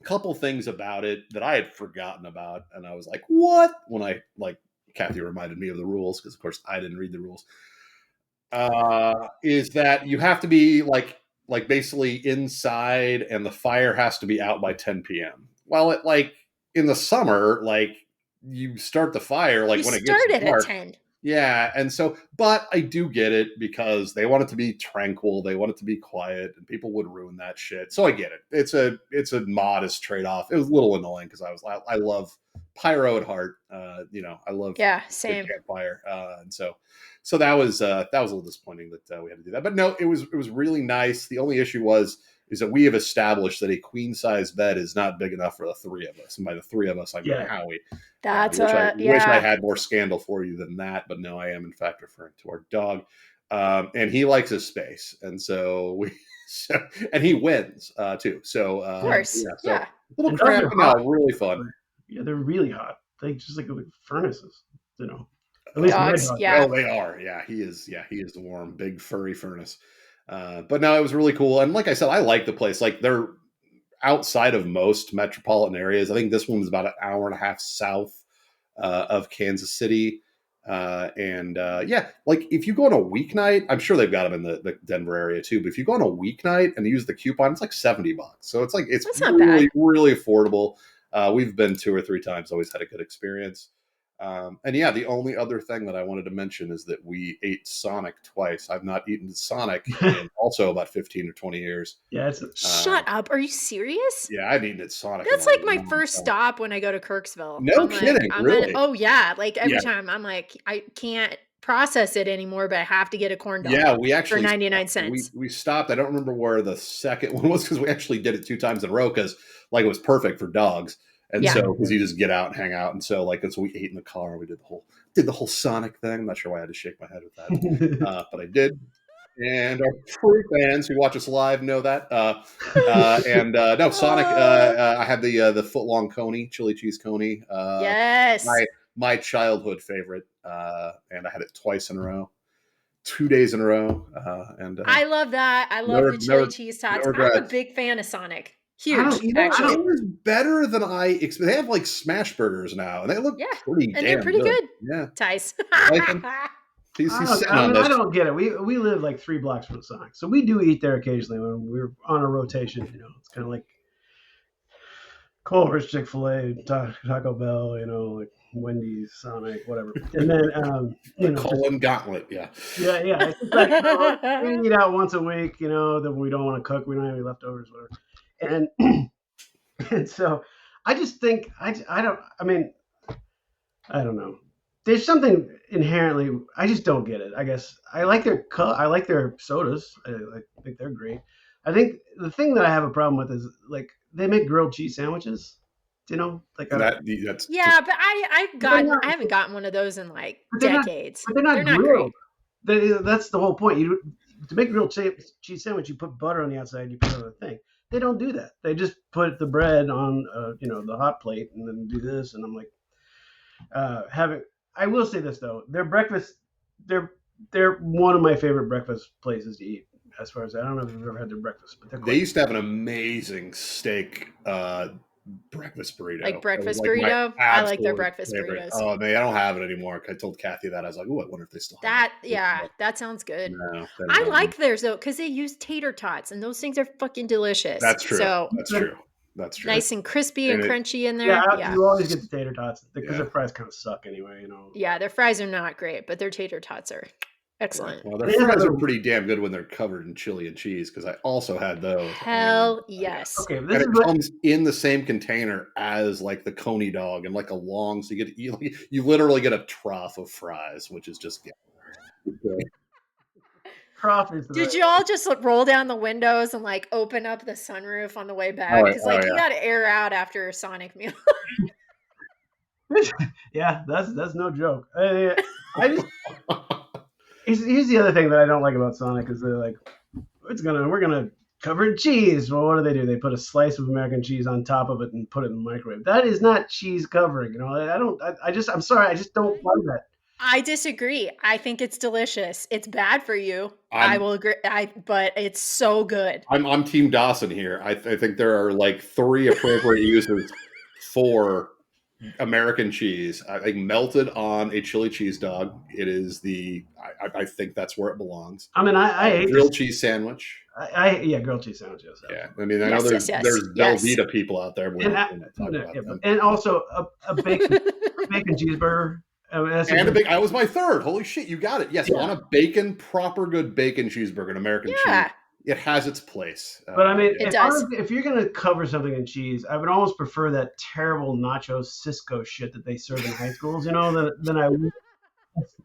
couple things about it that I had forgotten about, and I was like, "What?" When I like Kathy reminded me of the rules because, of course, I didn't read the rules. Is that you have to be like basically inside, and the fire has to be out by 10 p.m. Well, like in the summer, like you start the fire like You when it gets started at dark. 10. Yeah, and so, but I do get it because they want it to be tranquil, they want it to be quiet, and people would ruin that shit. So I get it. It's a modest trade off. It was a little annoying because I love pyro at heart. I love Yeah, the same. campfire, and so that was a little disappointing that we had to do that. But no, it was really nice. The only issue is that we have established that a queen size bed is not big enough for the three of us, and by the three of us, I mean Howie. That's Wish I had more scandal for you than that, but no, I am in fact referring to our dog, and he likes his space, and so and he wins too. So of course. so Yeah. a little And dogs crap, are no, hot. really fun. Yeah, they're really hot. They just like furnaces, At least my Dogs. dog. Yeah. Oh, they are. Yeah, he is. Yeah, he is the warm, big furry furnace. But no, it was really cool, and like I said, I like the place. Like they're outside of most metropolitan areas. I think this one was about an hour and a half south of Kansas City. Yeah, like if you go on a weeknight, I'm sure they've got them in the Denver area too. But if you go on a weeknight and use the coupon, it's like $70. So it's like it's That's not really bad. really affordable. We've been 2 or 3 times, always had a good experience. And yeah, the only other thing that I wanted to mention is that we ate Sonic twice. I've not eaten Sonic in also about 15 or 20 years. Yeah, Shut up. Are you serious? Yeah, I've eaten at Sonic. That's like my first stop when I go to Kirksville. No kidding, really? Oh yeah. Like every Yeah. time I'm like, I can't process it anymore, but I have to get a corn dog. Yeah, we for actually 99 cents. We stopped. I don't remember where the second one was because we actually did it 2 times in a row because like it was perfect for dogs. And so, because you just get out and hang out, and so like, so we ate in the car. We did the whole Sonic thing. I'm not sure why I had to shake my head with that, but I did. And our true fans who watch us live know that. No, Sonic. I had the foot-long coney, chili cheese coney. Yes, my childhood favorite, and I had it twice in a row, 2 days in a row. And I love that. I love the chili cheese tots. I'm a big fan of Sonic. Huge, actually. It was better than I expected. They have like smash burgers now, and they look pretty damn they're pretty good. Yeah, Tice. I don't get it. We live like 3 blocks from Sonic, so we do eat there occasionally when we're on a rotation. You know, it's kind of like Culver's, Chick-fil-A, Taco Bell. You know, like Wendy's, Sonic, whatever. And then Colin Gauntlet. Yeah. It's like, we eat out once a week. You know, that we don't want to cook. We don't have any leftovers, whatever. And so I just think I don't know. There's something inherently, I just don't get it. I guess I like their sodas. I think they're great. I think the thing that I have a problem with is like they make grilled cheese sandwiches. You know, like that's but I haven't gotten one of those in like decades. But they're not grilled. That's the whole point. To make a grilled cheese sandwich, you put butter on the outside, you put it on the thing. They don't do that. They just put the bread on the hot plate and then do this. And I'm like, I will say this though, their breakfast, they're one of my favorite breakfast places to eat. As far as I don't know if you've ever had their breakfast, but they used to have an amazing steak breakfast burrito. Like breakfast burrito? I like their breakfast burritos. Oh, man, I don't have it anymore. I told Kathy that. I was like, oh, I wonder if they still have that. Yeah, that sounds good. No, I like theirs though, because they use tater tots, and those things are fucking delicious. That's true. So, that's true. That's true. Nice and crispy and crunchy in there. Yeah, you always get the tater tots because their fries kind of suck anyway, you know. Yeah, their fries are not great, but their tater tots are excellent. Well, their fries are pretty damn good when they're covered in chili and cheese, because I also had those. Hell yes. Okay, and it comes in the same container as like the coney dog and like a long, so you literally get a trough of fries, which is just Did you all just roll down the windows and like open up the sunroof on the way back? Because you got to air out after a Sonic meal. Yeah, that's no joke. Here's the other thing that I don't like about Sonic is they're like, we're gonna cover in cheese. Well, what do? They put a slice of American cheese on top of it and put it in the microwave. That is not cheese covering. You know, I'm sorry, I just don't like that. I disagree. I think it's delicious. It's bad for you. I will agree. But it's so good. I'm Team Dawson here. I think there are like 3 appropriate uses for American cheese. I think melted on a chili cheese dog. It is I think that's where it belongs. I mean, I hate grilled cheese sandwich. grilled chease sandwiches. Yeah, I mean, I know there's Velveeta people out there. And also a bacon cheeseburger. I was my third. Holy shit, you got it. Yes, on a proper good bacon cheeseburger, an American cheese. It has its place. But I mean, if you're going to cover something in cheese, I would almost prefer that terrible nacho Cisco shit that they serve in high schools, than I would.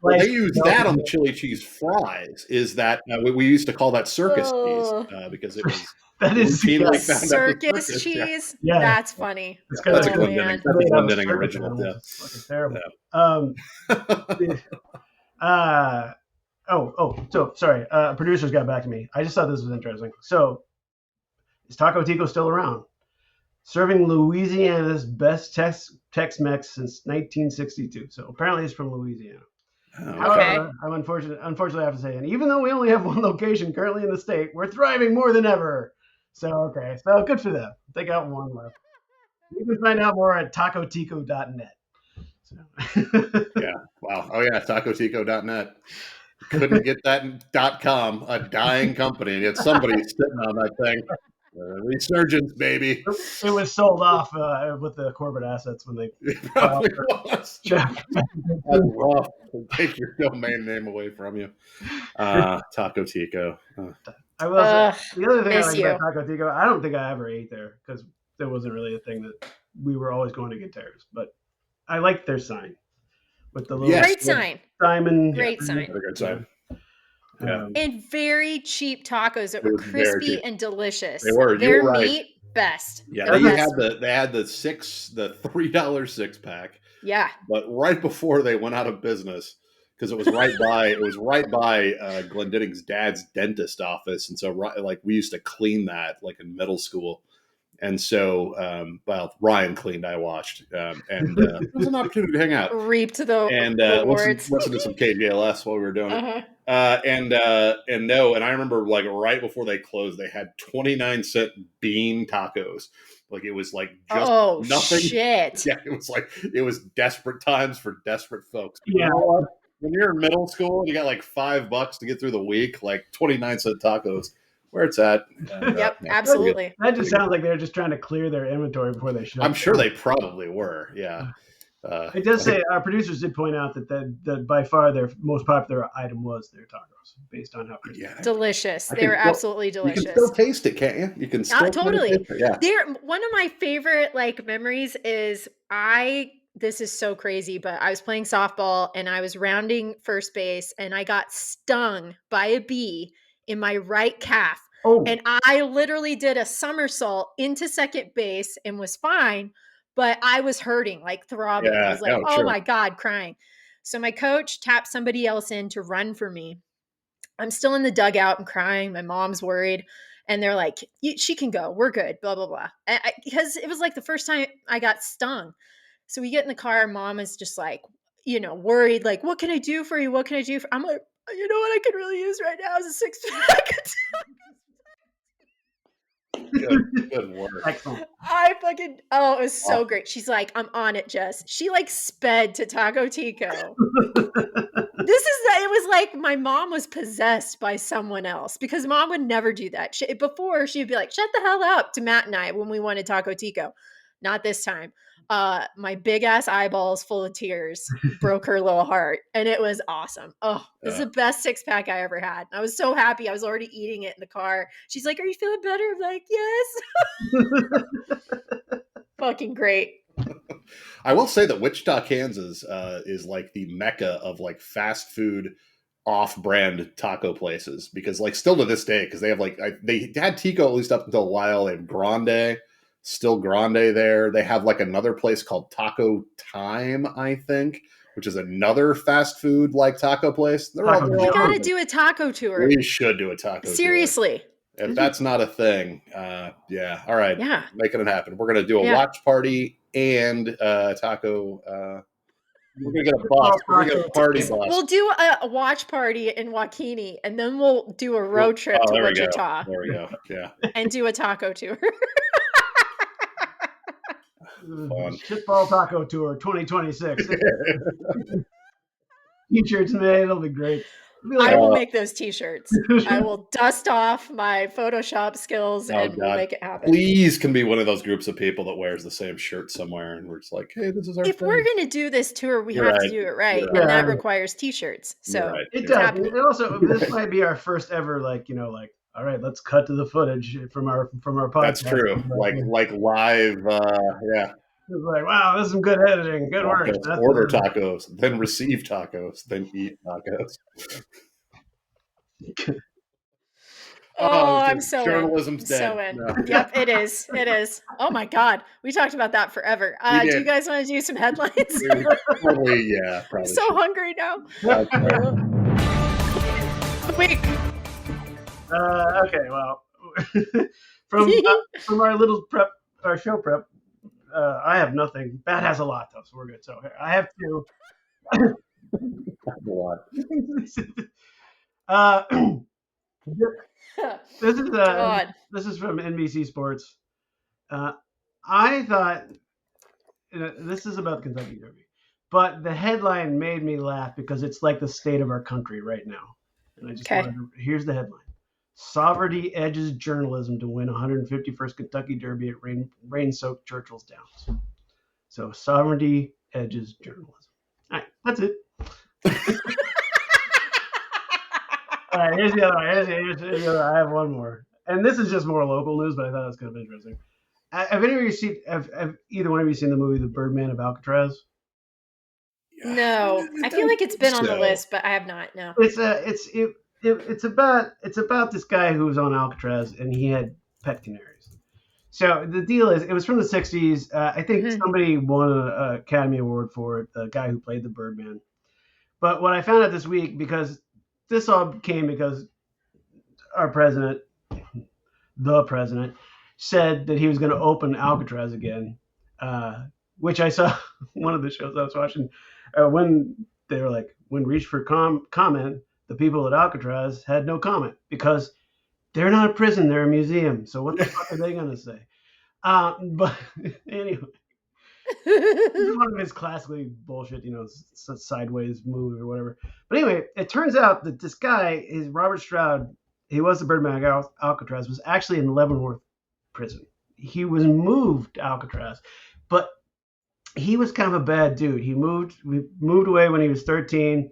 Well, they use that on the chili cheese fries. Is that we used to call that circus cheese because it was that is circus cheese? Yeah. That's funny. That's a Glendenning original. Yeah. It's fucking terrible. So sorry. Producers got back to me. I just thought this was interesting. So, is Taco Tico still around? Serving Louisiana's best Tex-Mex since 1962. So apparently, it's from Louisiana. However, I'm unfortunately, I have to say, and even though we only have one location currently in the state, we're thriving more than ever. So good for them. They got one left. You can find out more at tacotico.net. So. Yeah. Wow. Oh yeah, tacotico.net. Couldn't get that .com, a dying company, and yet somebody's sitting on that thing. Resurgence, baby. It was sold off with the corporate assets when they probably was. That's rough. Take your domain name away from you. Taco Tico. I will say, the other thing I like about Taco Tico, I don't think I ever ate there because there wasn't really a thing that we were always going to get theirs. But I liked their sign with the little great sign. Simon. Great sign. Great sign. Yeah. And very cheap tacos that were crispy and delicious. They were. Their meat Best. Yeah, The best. they had the $3 6-pack. Yeah. But right before they went out of business, because it was right by Glendinnings's dad's dentist office, and so like we used to clean that like in middle school. And so, Ryan cleaned, I watched, and it was an opportunity to hang out. Reaped the And rewards. listen to some KJLS while we were doing it. And I remember like right before they closed, they had 29-cent bean tacos. Like it was like just nothing. Shit. Yeah, it was desperate times for desperate folks. Yeah. You know what? When you're in middle school and you got like $5 to get through the week, like 29-cent tacos, where it's at. And, yep, absolutely. That just sounds like they're just trying to clear their inventory before they shut. I'm sure they probably were. Yeah. It does say our producers did point out that by far their most popular item was their tacos, based on how crispy. Yeah, delicious. They were absolutely delicious. You can still taste it, can't you? You can still totally. Yeah. One of my favorite like memories is this is so crazy, but I was playing softball and I was rounding first base and I got stung by a bee in my right calf. Oh. And I literally did a somersault into second base and was fine, but I was hurting, like throbbing. I was like, oh my God, crying. So my coach tapped somebody else in to run for me. I'm still in the dugout and crying. My mom's worried. And they're like, she can go. We're good, blah, blah, blah. Because it was like the first time I got stung. So we get in the car. Mom is just like, worried. Like, what can I do for you? What can I do? I'm like, you know what I could really use right now is a 6-pack. Good work. Excellent. It was so great. She's like, I'm on it, Jess. She like sped to Taco Tico. It was like my mom was possessed by someone else because mom would never do that. Before she'd be like, shut the hell up to Matt and I when we wanted Taco Tico. Not this time. My big ass eyeballs full of tears broke her little heart and it was awesome. Oh, this is the best 6-pack I ever had. I was so happy. I was already eating it in the car. She's like, are you feeling better? I'm like, yes. Fucking great. I will say that Wichita, Kansas is like the mecca of like fast food off-brand taco places because like still to this day, because they have like they had Tico at least up until a while. They have Grande. Still Grande there. They have like another place called Taco Time, I think, which is another fast food like taco place. We got to do a taco tour. We should do a taco Seriously. tour. If that's not a thing, yeah. All right. Yeah. Making it happen. We're going to do a watch party and taco. We're going to get a bus. We're going to get a party bus. We'll do a watch party in Waukene, and then we'll do a road trip to Wichita. There we go. Yeah. And do a taco tour. Shitball Taco Tour 2026. T-shirts made. It'll be great. I will make those T-shirts. I will dust off my Photoshop skills and we'll make it happen. Please can be one of those groups of people that wears the same shirt somewhere and we're just like, hey, this is our If thing. we're going to do this tour, we have to do it right. And that requires T-shirts. So it does. It also, this might be our first ever, all right, let's cut to the footage from our podcast. That's true. Like live, yeah. It's like, wow, this is some good editing. Good work. Order tacos, then receive tacos, then eat tacos. I'm so journalism's dead. So in. No. Yep, it is. It is. Oh my God, we talked about that forever. Do you guys want to do some headlines? Probably, yeah. I'm so hungry now. Wait. Okay, well, from our little our show prep, I have nothing. Bat has a lot though, so we're good. So I have two. That's a lot. This is from NBC Sports. I thought this is about Kentucky Derby, but the headline made me laugh because it's like the state of our country right now. And I just here's the headline. Sovereignty edges journalism to win 151st Kentucky Derby at rain-soaked Churchill's Downs. So sovereignty edges journalism. All right, that's it. All right, here's the other one. Here's the other. I have one more. And this is just more local news, but I thought it was kind of interesting. Have either one of you seen the movie The Birdman of Alcatraz? No. I feel like it's been on the list, but I have not. No. It's about this guy who was on Alcatraz and he had pet canaries. So the deal is, it was from the 60s. I think Mhm. somebody won an Academy Award for it, the guy who played the Birdman. But what I found out this week, because this all came because our president, the president, said that he was going to open Alcatraz again, which I saw one of the shows I was watching when they were like, when reached for comment, the people at Alcatraz had no comment because they're not a prison, they're a museum. So what the fuck are they going to say? But anyway, one of his classically bullshit, sideways move or whatever. But anyway, it turns out that this guy is Robert Stroud. He was the Birdman of Alcatraz. Was actually in Leavenworth prison. He was moved to Alcatraz, but he was kind of a bad dude. He moved away when he was 13.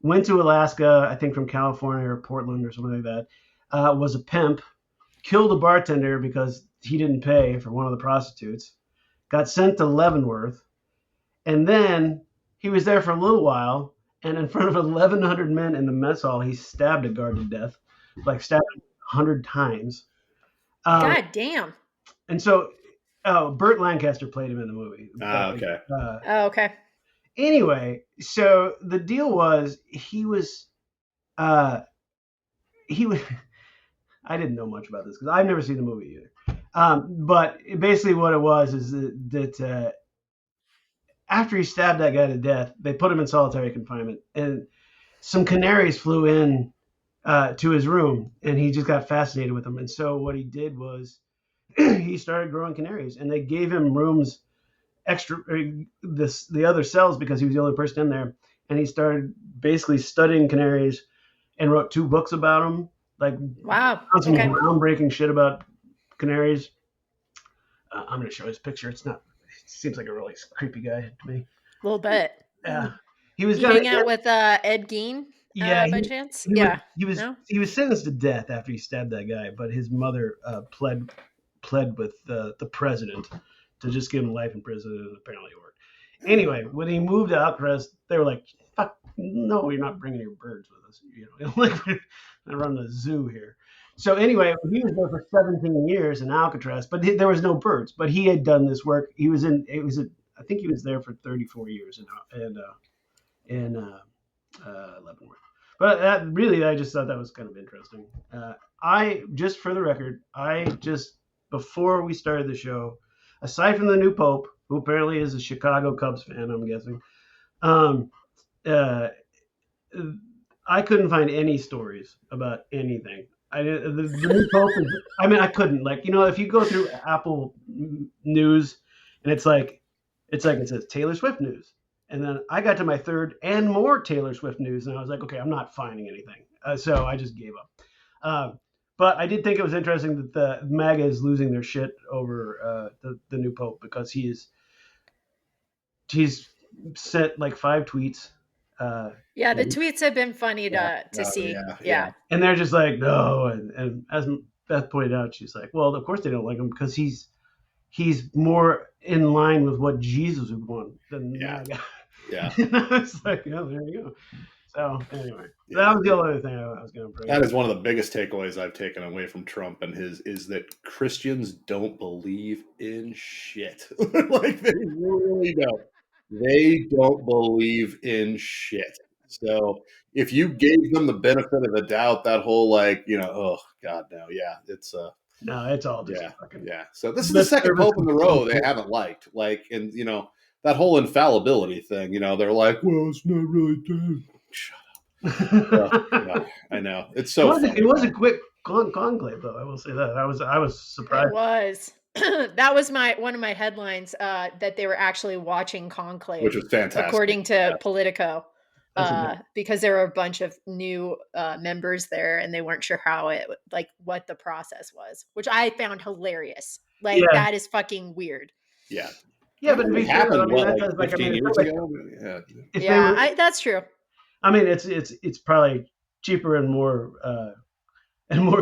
Went to Alaska, I think from California or Portland or something like that. Was a pimp. Killed a bartender because he didn't pay for one of the prostitutes. Got sent to Leavenworth, and then he was there for a little while, and in front of 1,100 men in the mess hall, he stabbed a guard to death, like stabbed him 100 times. God damn. And so, Burt Lancaster played him in the movie. Okay. Oh, okay. Anyway, so the deal was he was. I didn't know much about this because I've never seen the movie either. But basically, what it was is that after he stabbed that guy to death, they put him in solitary confinement, and some canaries flew in to his room, and he just got fascinated with them. And so what he did was he started growing canaries, and they gave him rooms extra the other cells because he was the only person in there, and he started basically studying canaries and wrote 2 books about them. Like, wow, some groundbreaking shit about canaries. I'm going to show his picture. It seems like a really creepy guy to me. A little bit. Yeah. He was hang out with Ed Gein by chance? He was sentenced to death after he stabbed that guy, but his mother pled with the president to just give him life in prison, and apparently it worked. Anyway, when he moved to Alcatraz, they were like, "Fuck, no, you're not bringing your birds with us. Like, I run the zoo here." So anyway, he was there for 17 years in Alcatraz, but there was no birds. But he had done this work. I think he was there for 34 years in Leavenworth. But I just thought that was kind of interesting. For the record, before we started the show, aside from the new Pope, who apparently is a Chicago Cubs fan, I'm guessing, I couldn't find any stories about anything. The new Pope I couldn't. Like, if you go through Apple News, and it says Taylor Swift news. And then I got to my third and more Taylor Swift news, and I was like, okay, I'm not finding anything. So I just gave up. But I did think it was interesting that the MAGA is losing their shit over the new Pope, because he's sent like 5 tweets. The tweets have been funny to see. Yeah. And they're just like, no. And as Beth pointed out, she's like, well, of course they don't like him because he's more in line with what Jesus would want than MAGA. Yeah. I was like, there you go. So anyway, that was the only other thing I was going to bring up. That is one of the biggest takeaways I've taken away from Trump and is that Christians don't believe in shit. Like, they really don't. They don't believe in shit. So if you gave them the benefit of the doubt, that whole oh God, no, it's no, it's all just So this is the second Pope in the row they haven't liked. Like, and that whole infallibility thing. They're like, well, it's not really dead. Shut up. I know, it's so. It was a quick conclave, though. I will say that I was surprised. It was. That was one of my headlines, that they were actually watching Conclave, which was fantastic, according to Politico, because there were a bunch of new members there, and they weren't sure what the process was, which I found hilarious. That is fucking weird. Yeah, but it happened 15 years ago. That's true. I mean, it's probably cheaper and more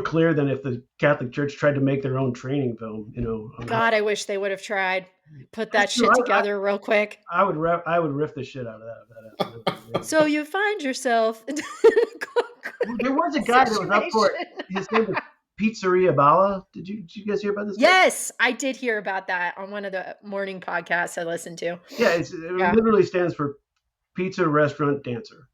clear than if the Catholic Church tried to make their own training film. God, I wish they would have tried. Put that shit together real quick. I would riff the shit out of that. So you find yourself. There was a guy that was up for it. His name was Pizzeria Bala. Did you guys hear about this? Yes, I did hear about that on one of the morning podcasts I listened to. Yeah, it literally stands for Pizza Restaurant Dancer.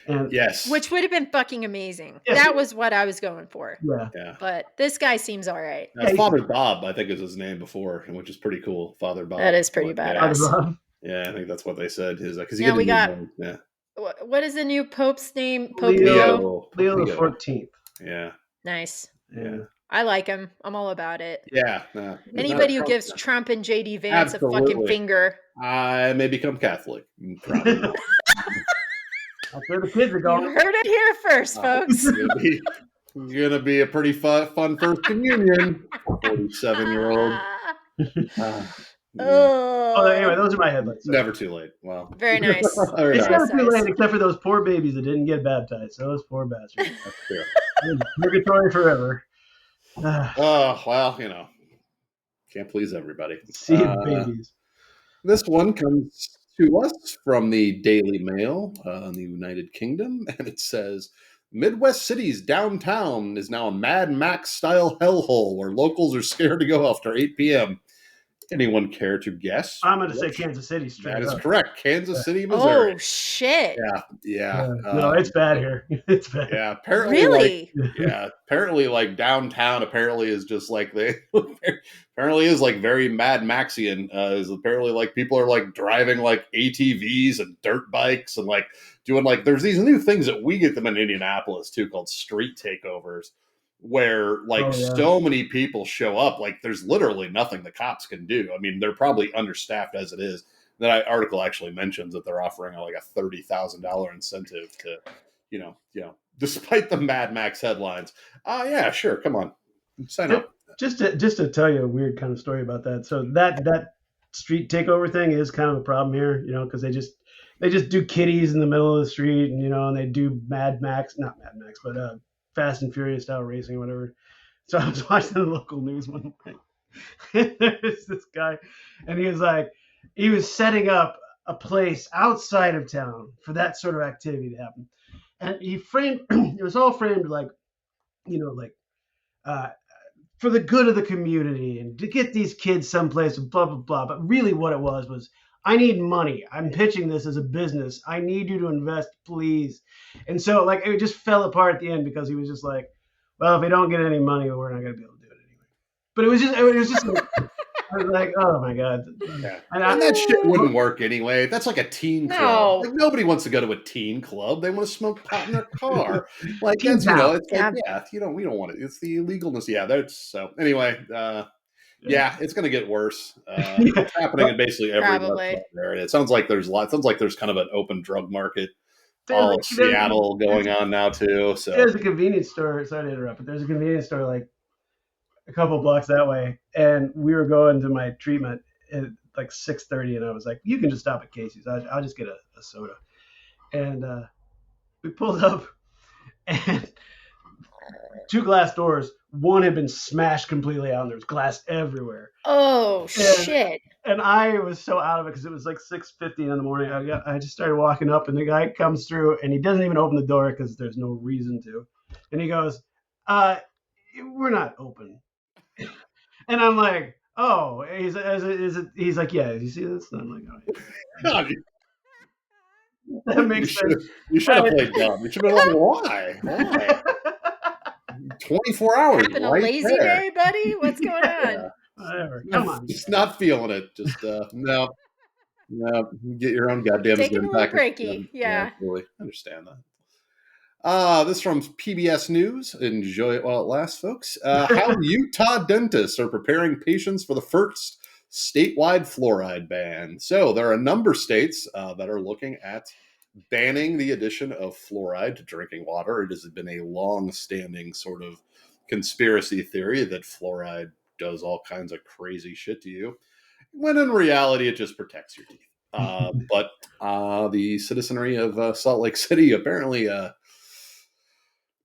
And yes, which would have been fucking amazing. Yes, that was what I was going for. Yeah. But this guy seems all right. Father Bob, I think is his name before, which is pretty cool. Father Bob. That is pretty badass. Yeah, I think that's what they said. Because we got. What is the new Pope's name? Pope Leo the 14th. Yeah. Nice. Yeah. I like him. I'm all about it. Yeah. Anybody who gives Trump and JD Vance a fucking finger. I may become Catholic. That's where the kids are going. You heard it here first, folks. It's gonna be a pretty fun first communion. 47-year-old. Oh, anyway, those are my headlines. Never too late. Well, very nice. It's never too late, except for those poor babies that didn't get baptized. Those poor bastards. That's true. Purgatory forever. Oh well, can't please everybody. See babies. This one comes to us from the Daily Mail in the United Kingdom, and it says, Midwest city's downtown is now a Mad Max-style hellhole where locals are scared to go after 8 p.m. Anyone care to guess? I'm going to say Kansas City straight That up. is correct. Kansas City, Missouri. Oh, shit. Yeah. No, it's bad here. It's bad. Yeah, apparently. Really? Apparently, downtown apparently is just like apparently is like very Mad Maxian. Is apparently people are driving ATVs and dirt bikes and doing there's these new things that we get them in Indianapolis too called street takeovers, where so many people show up, there's literally nothing the cops can do. I mean, they're probably understaffed as it is. That article actually mentions that they're offering a $30,000 incentive to, despite the Mad Max headlines. Yeah, sure, come on, sign up. Just to tell you a weird kind of story about that. So that street takeover thing is kind of a problem here, because they just do kitties in the middle of the street, and they do not Mad Max, but Fast and Furious style racing or whatever. So I was watching the local news one morning. There's this guy, and he was setting up a place outside of town for that sort of activity to happen. And he framed, it was all framed for the good of the community and to get these kids someplace and blah, blah, blah. But really what it was, I need money. I'm pitching this as a business. I need you to invest, please. And so it just fell apart at the end because he was just like, well, if we don't get any money, we're not going to be able to do it anyway. But it was just I was like, oh my God. Yeah. And that shit wouldn't work anyway. That's like a teen club. Nobody wants to go to a teen club. They want to smoke pot in their car. We don't want it. It's the illegalness. Yeah. So anyway, it's going to get worse. It's happening in basically every area. It sounds like there's kind of an open drug market. All of Seattle going on now too. So there's a convenience store. Sorry to interrupt, but there's a convenience store a couple blocks that way, and we were going to my treatment at 6:30, and I was like, "You can just stop at Casey's. I'll just get a soda." And we pulled up, and 2 glass doors. One had been smashed completely out, and there was glass everywhere. Oh shit! And I was so out of it because it was 6:50 in the morning. I just started walking up, and the guy comes through, and he doesn't even open the door because there's no reason to. And he goes, "We're not open." And I'm like, "Oh," he's like, "Yeah, you see this?" And I'm like, "Oh, yeah." That makes sense. You should have played dumb. You should have been like, why? 24 hours. Having a lazy day, buddy? What's going on? Yeah. Whatever. Come on. Just not feeling it. Just no. Get your own goddamn. Taking a little breaky. Yeah. Really understand that. This is from PBS News. Enjoy it while it lasts, folks. How Utah dentists are preparing patients for the first statewide fluoride ban. So there are a number of states that are looking at banning the addition of fluoride to drinking water. It has been a long-standing sort of conspiracy theory that fluoride does all kinds of crazy shit to you, when in reality it just protects your teeth. But the citizenry of Salt Lake City apparently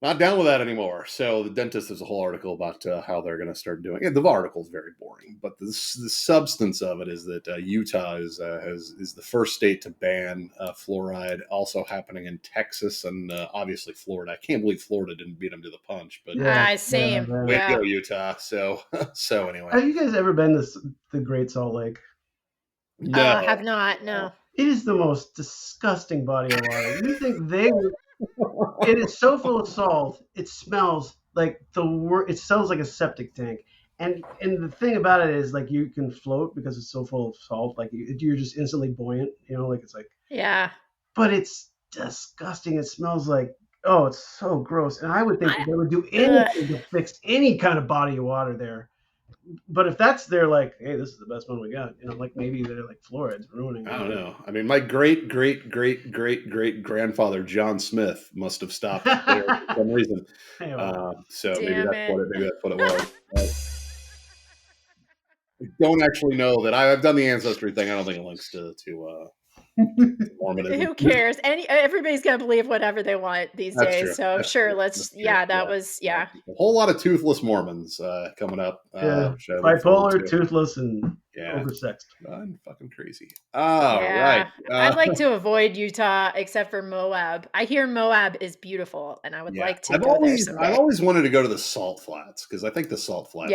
not down with that anymore. So the dentist, there's a whole article about how they're going to start doing it. The article is very boring, but the substance of it is that Utah is the first state to ban fluoride. Also happening in Texas and obviously Florida. I can't believe Florida didn't beat them to the punch, but Same. way to Yeah. go, Utah. So anyway, have you guys ever been to the Great Salt Lake? no, Have not. No. It is the most disgusting body of water. You think they would? It is so full of salt. It smells like it smells like a septic tank. And the thing about it is, like, you can float because it's so full of salt. Like, you're just instantly buoyant. You know, like, it's like. Yeah. But it's disgusting. It smells like, oh, it's so gross. And I would think that they would do anything to fix any kind of body of water there. But if that's their, like, hey, this is the best one we got, you know, like, maybe they're like, fluoride's ruining it. I don't know. I mean, my great grandfather John Smith must have stopped there for some reason. So maybe that's what it was. I don't actually know that. I've done the ancestry thing. I don't think it links to Mormonism. Who cares? Everybody's gonna believe whatever they want these days. True. So That's sure, true. let's. That was a whole lot of toothless Mormons coming up. Bipolar, toothless, and oversexed. Fucking crazy. Right. I'd like to avoid Utah except for Moab. I hear Moab is beautiful, and I would like to go there someday. I've always wanted to go to the Salt Flats because I think the Salt Flats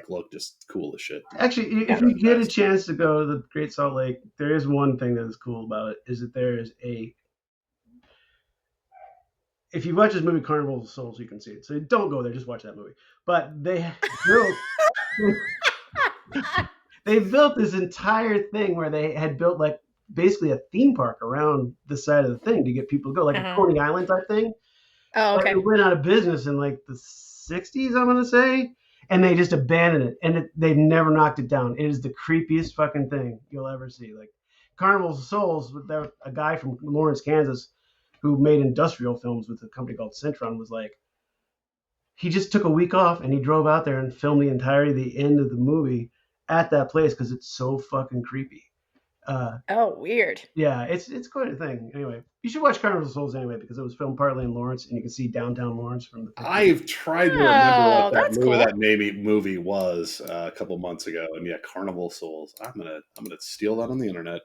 look just cool as shit. Actually, if you get a chance to go to the Great Salt Lake, there is one thing that is cool about it, is that there is if you watch this movie Carnival of Souls, you can see it. So don't go there, just watch that movie. But they built this entire thing where they had built, like, basically a theme park around the side of the thing to get people to go, like a Coney Island type thing. Oh, okay. It went out of business in, like, the 60s, I'm going to say. And they just abandoned it. And they've never knocked it down. It is the creepiest fucking thing you'll ever see. Like, Carnival of Souls, a guy from Lawrence, Kansas, who made industrial films with a company called Centron, was like, he just took a week off and he drove out there and filmed the entirety of the end of the movie at that place because it's so fucking creepy. Weird. Yeah, it's quite a thing. Anyway, you should watch Carnival of Souls anyway because it was filmed partly in Lawrence and you can see downtown Lawrence from the picture. I've tried to remember what that movie was a couple months ago, and Carnival of Souls. I'm gonna steal that on the internet.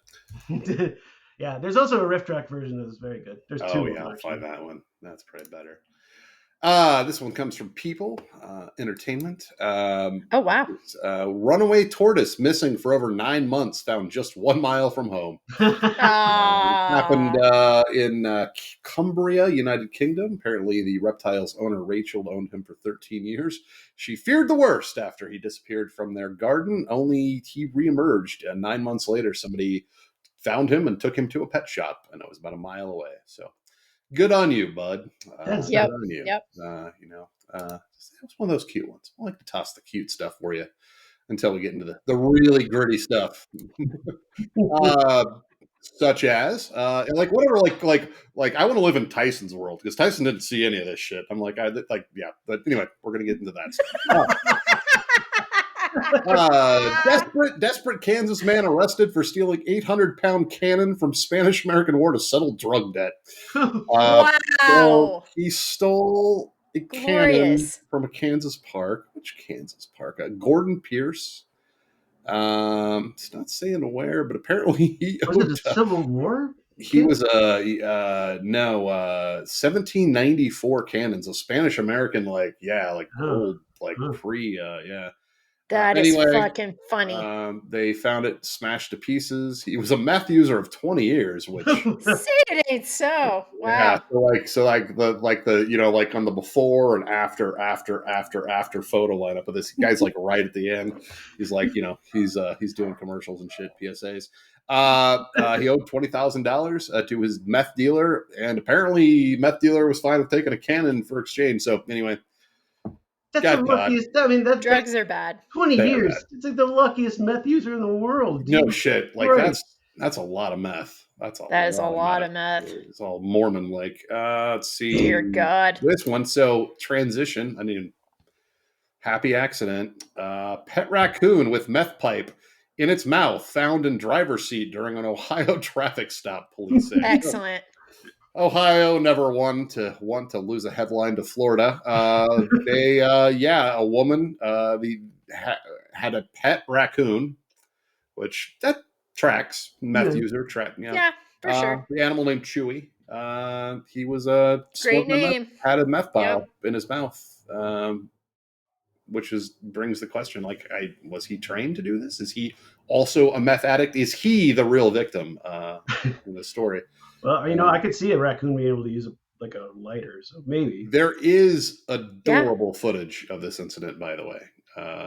Yeah, there's also a riff track version that is very good. There's two. I'll find that one. That's probably better. This one comes from People Entertainment. Wow. Runaway tortoise missing for over 9 months, found just 1 mile from home. Happened in Cumbria, United Kingdom. Apparently, the reptile's owner, Rachel, owned him for 13 years. She feared the worst after he disappeared from their garden, only he reemerged. 9 months later, somebody found him and took him to a pet shop, and it was about a mile away. So good on you, bud. Good on you. Yep. It's one of those cute ones. I like to toss the cute stuff for you until we get into the really gritty stuff. Such as like whatever, like I want to live in Tyson's world because Tyson didn't see any of this shit. I'm like, but anyway, we're gonna get into that stuff. Desperate Kansas man arrested for stealing 800-pound cannon from Spanish-American War to settle drug debt. Wow! So he stole a cannon from a Kansas park. Which Kansas park? Gordon Pierce. It's not saying where, but apparently he was it a Civil War? He was 1794 cannons, a Spanish American, old, pre, That is fucking funny. They found it smashed to pieces. He was a meth user of 20 years, which see, it ain't so. Wow. Yeah, so the on the before and after photo lineup of this guy's like right at the end. He's like, he's doing commercials and shit, PSAs. He owed $20,000 to his meth dealer, and apparently meth dealer was fine with taking a cannon for exchange. So anyway. That's the luckiest. I mean, drugs are bad. 20 years. Bad. It's like the luckiest meth user in the world. Dude. No shit. Like that's a lot of meth. That is a lot of meth. It's all Mormon like. Let's see. Dear God. This one. So transition. Happy accident. Pet raccoon with meth pipe in its mouth found in driver's seat during an Ohio traffic stop. Police say. Excellent. Ohio never want to lose a headline to Florida. A woman had a pet raccoon, which that tracks. Meth Yeah. user track. Yeah, Yeah, for sure. the animal named Chewy. He was Great smoking a meth, name. had a meth Yep. pile in his mouth. Which brings the question: like, was he trained to do this? Is he also a meth addict? Is he the real victim in the story? Well, I could see a raccoon being able to use like a lighter, so maybe. There is Yeah. adorable footage of this incident, by the way.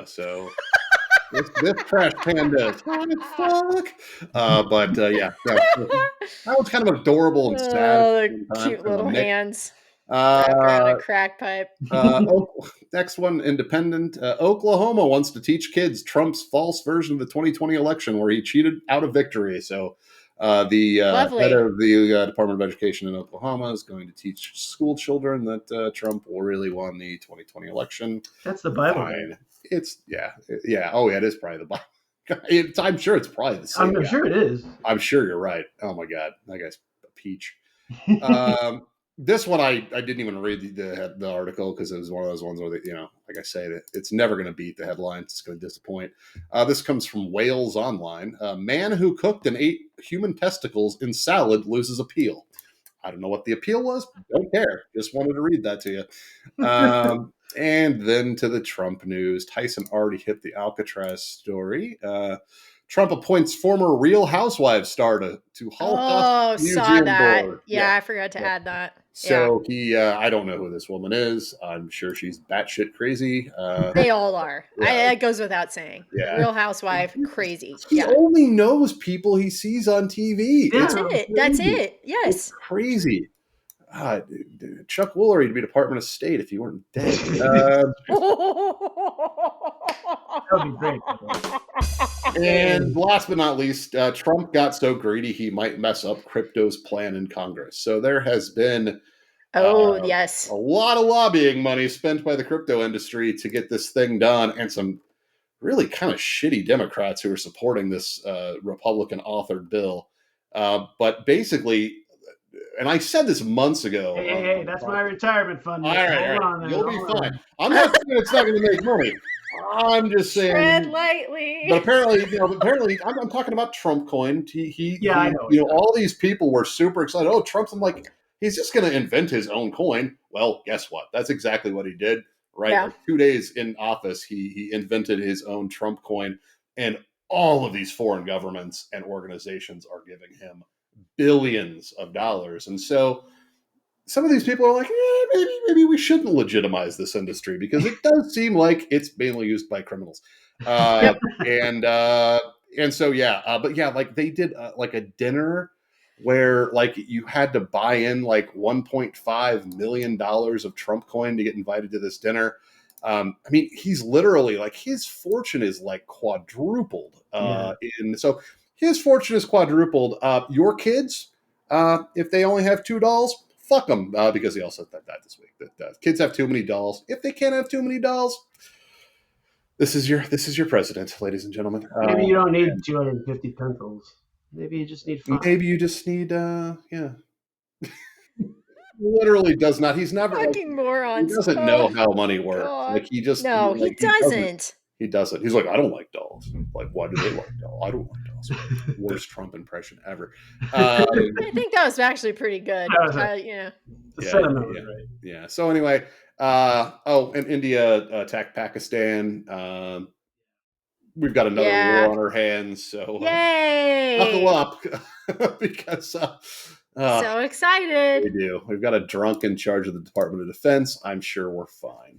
So this trash panda is hot as fuck. Yeah, that was kind of adorable and sad at Oh, the the same time. cute Kind of a little mix. hands wrapped around a Uh, crack pipe. Next one, independent. Oklahoma wants to teach kids Trump's false version of the 2020 election, where he cheated out of victory. So, the head Lovely. of the Department of Education in Oklahoma is going to teach school children that Trump really won the 2020 election. That's the Bible. Fine. It's yeah. Oh, yeah, it is probably the Bible. I'm sure it's probably the same I'm guy. sure it is. I'm sure you're right. Oh my god, that guy's a peach. This one I didn't even read the article because it was one of those ones where like I say, it's never going to beat the headlines. It's going to disappoint. This comes from Wales Online. A man who cooked and ate human testicles in salad loses appeal. I don't know what the appeal was. Don't care. Just wanted to read that to you. And then to the Trump news. Tyson already hit the Alcatraz story. Trump appoints former Real Housewives star to Holocaust Oh, saw Museum that. board. Yeah, I forgot to add that. Yeah, So I don't know who this woman is. I'm sure she's batshit crazy. they all are. Yeah, That goes without saying. yeah. Real Housewife, crazy. He Yeah, only knows people he sees on TV. that's It's Yeah. it. That's crazy. it. It's Yes. crazy. Chuck Woolery to be Department of State if you weren't dead. That would be great. And last but not least, Trump got so greedy he might mess up crypto's plan in Congress. So there has been Oh, a yes. lot of lobbying money spent by the crypto industry to get this thing done, and some really kind of shitty Democrats who are supporting this Republican authored bill. But basically, and I said this months ago. Hey, that's my retirement fund. All right, Hold on there. you'll be Hold fine. on. I'm not saying it's not going to make money. I'm just Tread saying. lightly. But apparently, I'm talking about Trump coin. Yeah, I know. All these people were super excited. Oh, Trump's. I'm like, he's just going to invent his own coin. Well, guess what? That's exactly what he did. Right, Yeah. like 2 days in office, he invented his own Trump coin, and all of these foreign governments and organizations are giving him billions of dollars, and so some of these people are like, maybe we shouldn't legitimize this industry because it does seem like it's mainly used by criminals. Uh, Yep. and so but yeah, like they did like a dinner where like you had to buy in like $1.5 million of Trump coin to get invited to this dinner. I mean, he's literally like his fortune is like quadrupled. Yeah. And so his fortune is quadrupled. Your kids, if they only have $2, fuck them, because he also said that this week that kids have too many dolls. If they can't have too many dolls, this is your president, ladies and gentlemen. Maybe you don't need 250 pencils. Maybe you just need 5. Maybe you just need literally does not. He's never like Fucking he morons. doesn't know Oh, how money works. God. Like he just No, like he doesn't. He doesn't. He's like, I don't like dolls. Like, why do they like dolls? I don't like dolls. Worst Trump impression ever. I think that was actually pretty good. The sentiment was right. Yeah. So anyway, and India attacked Pakistan. We've got another war on our hands. So yay! buckle up because so excited. we do. We've got a drunk in charge of the Department of Defense. I'm sure we're fine.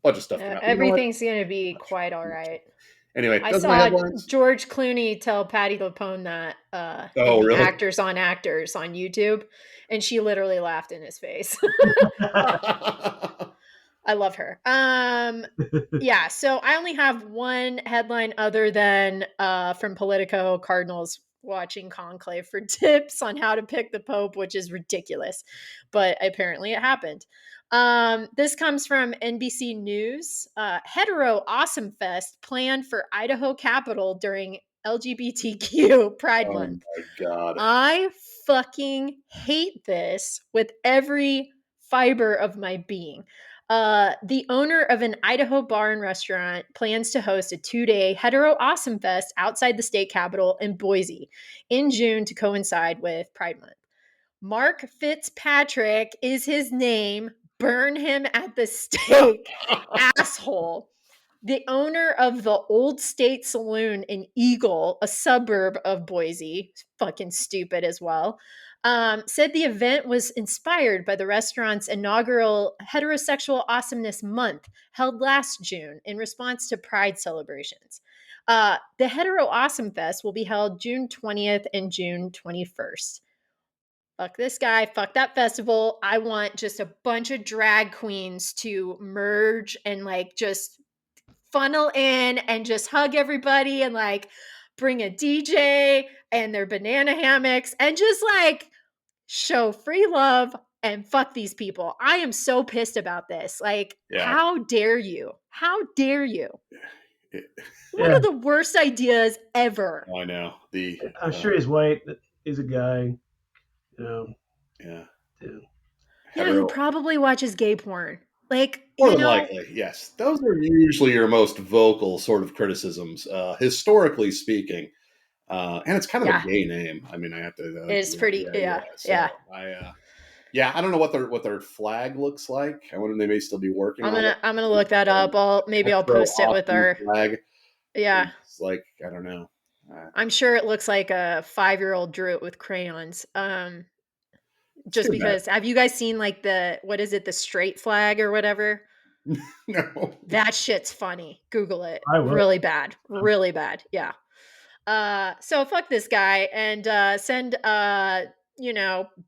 Bunch of stuff. Everything's going to be quite all right. Anyway, I saw George Clooney tell Patty LuPone that really? Actors on Actors on YouTube, and she literally laughed in his face. I love her. Yeah, so I only have one headline other than from Politico, Cardinals watching conclave for tips on how to pick the Pope, which is ridiculous, but apparently it happened. This comes from NBC News. Hetero Awesome Fest planned for Idaho Capitol during LGBTQ Pride Oh Month. my god. I fucking hate this with every fiber of my being. The owner of an Idaho bar and restaurant plans to host a 2-day hetero awesome fest outside the state capitol in Boise in June to coincide with Pride Month. Mark Fitzpatrick is his name. Burn him at the stake, asshole. The owner of the Old State Saloon in Eagle, a suburb of Boise, fucking stupid as well, said the event was inspired by the restaurant's inaugural Heterosexual Awesomeness Month held last June in response to Pride celebrations. The Hetero Awesome Fest will be held June 20th and June 21st. Fuck this guy, fuck that festival. I want just a bunch of drag queens to merge and like just funnel in and just hug everybody and like bring a DJ and their banana hammocks and just like show free love and fuck these people. I am so pissed about this. Like, how dare you? How dare you? One of the worst ideas ever. I know. I'm sure he's white. He's a guy. Yeah. Who probably watches gay porn. Like, more than likely, yes. Those are usually your most vocal sort of criticisms, historically speaking. And it's kind of a gay name. I mean, I have to. It's pretty. Yeah. I don't know what their flag looks like. I wonder if they may still be working. I'm gonna look that up. I'll post it with our flag. Yeah. It's like, I don't know. I'm sure it looks like a 5-year-old drew it with crayons. Just because, have you guys seen like the straight flag or whatever? No. That shit's funny. Google it. Really bad. Yeah. So fuck this guy and send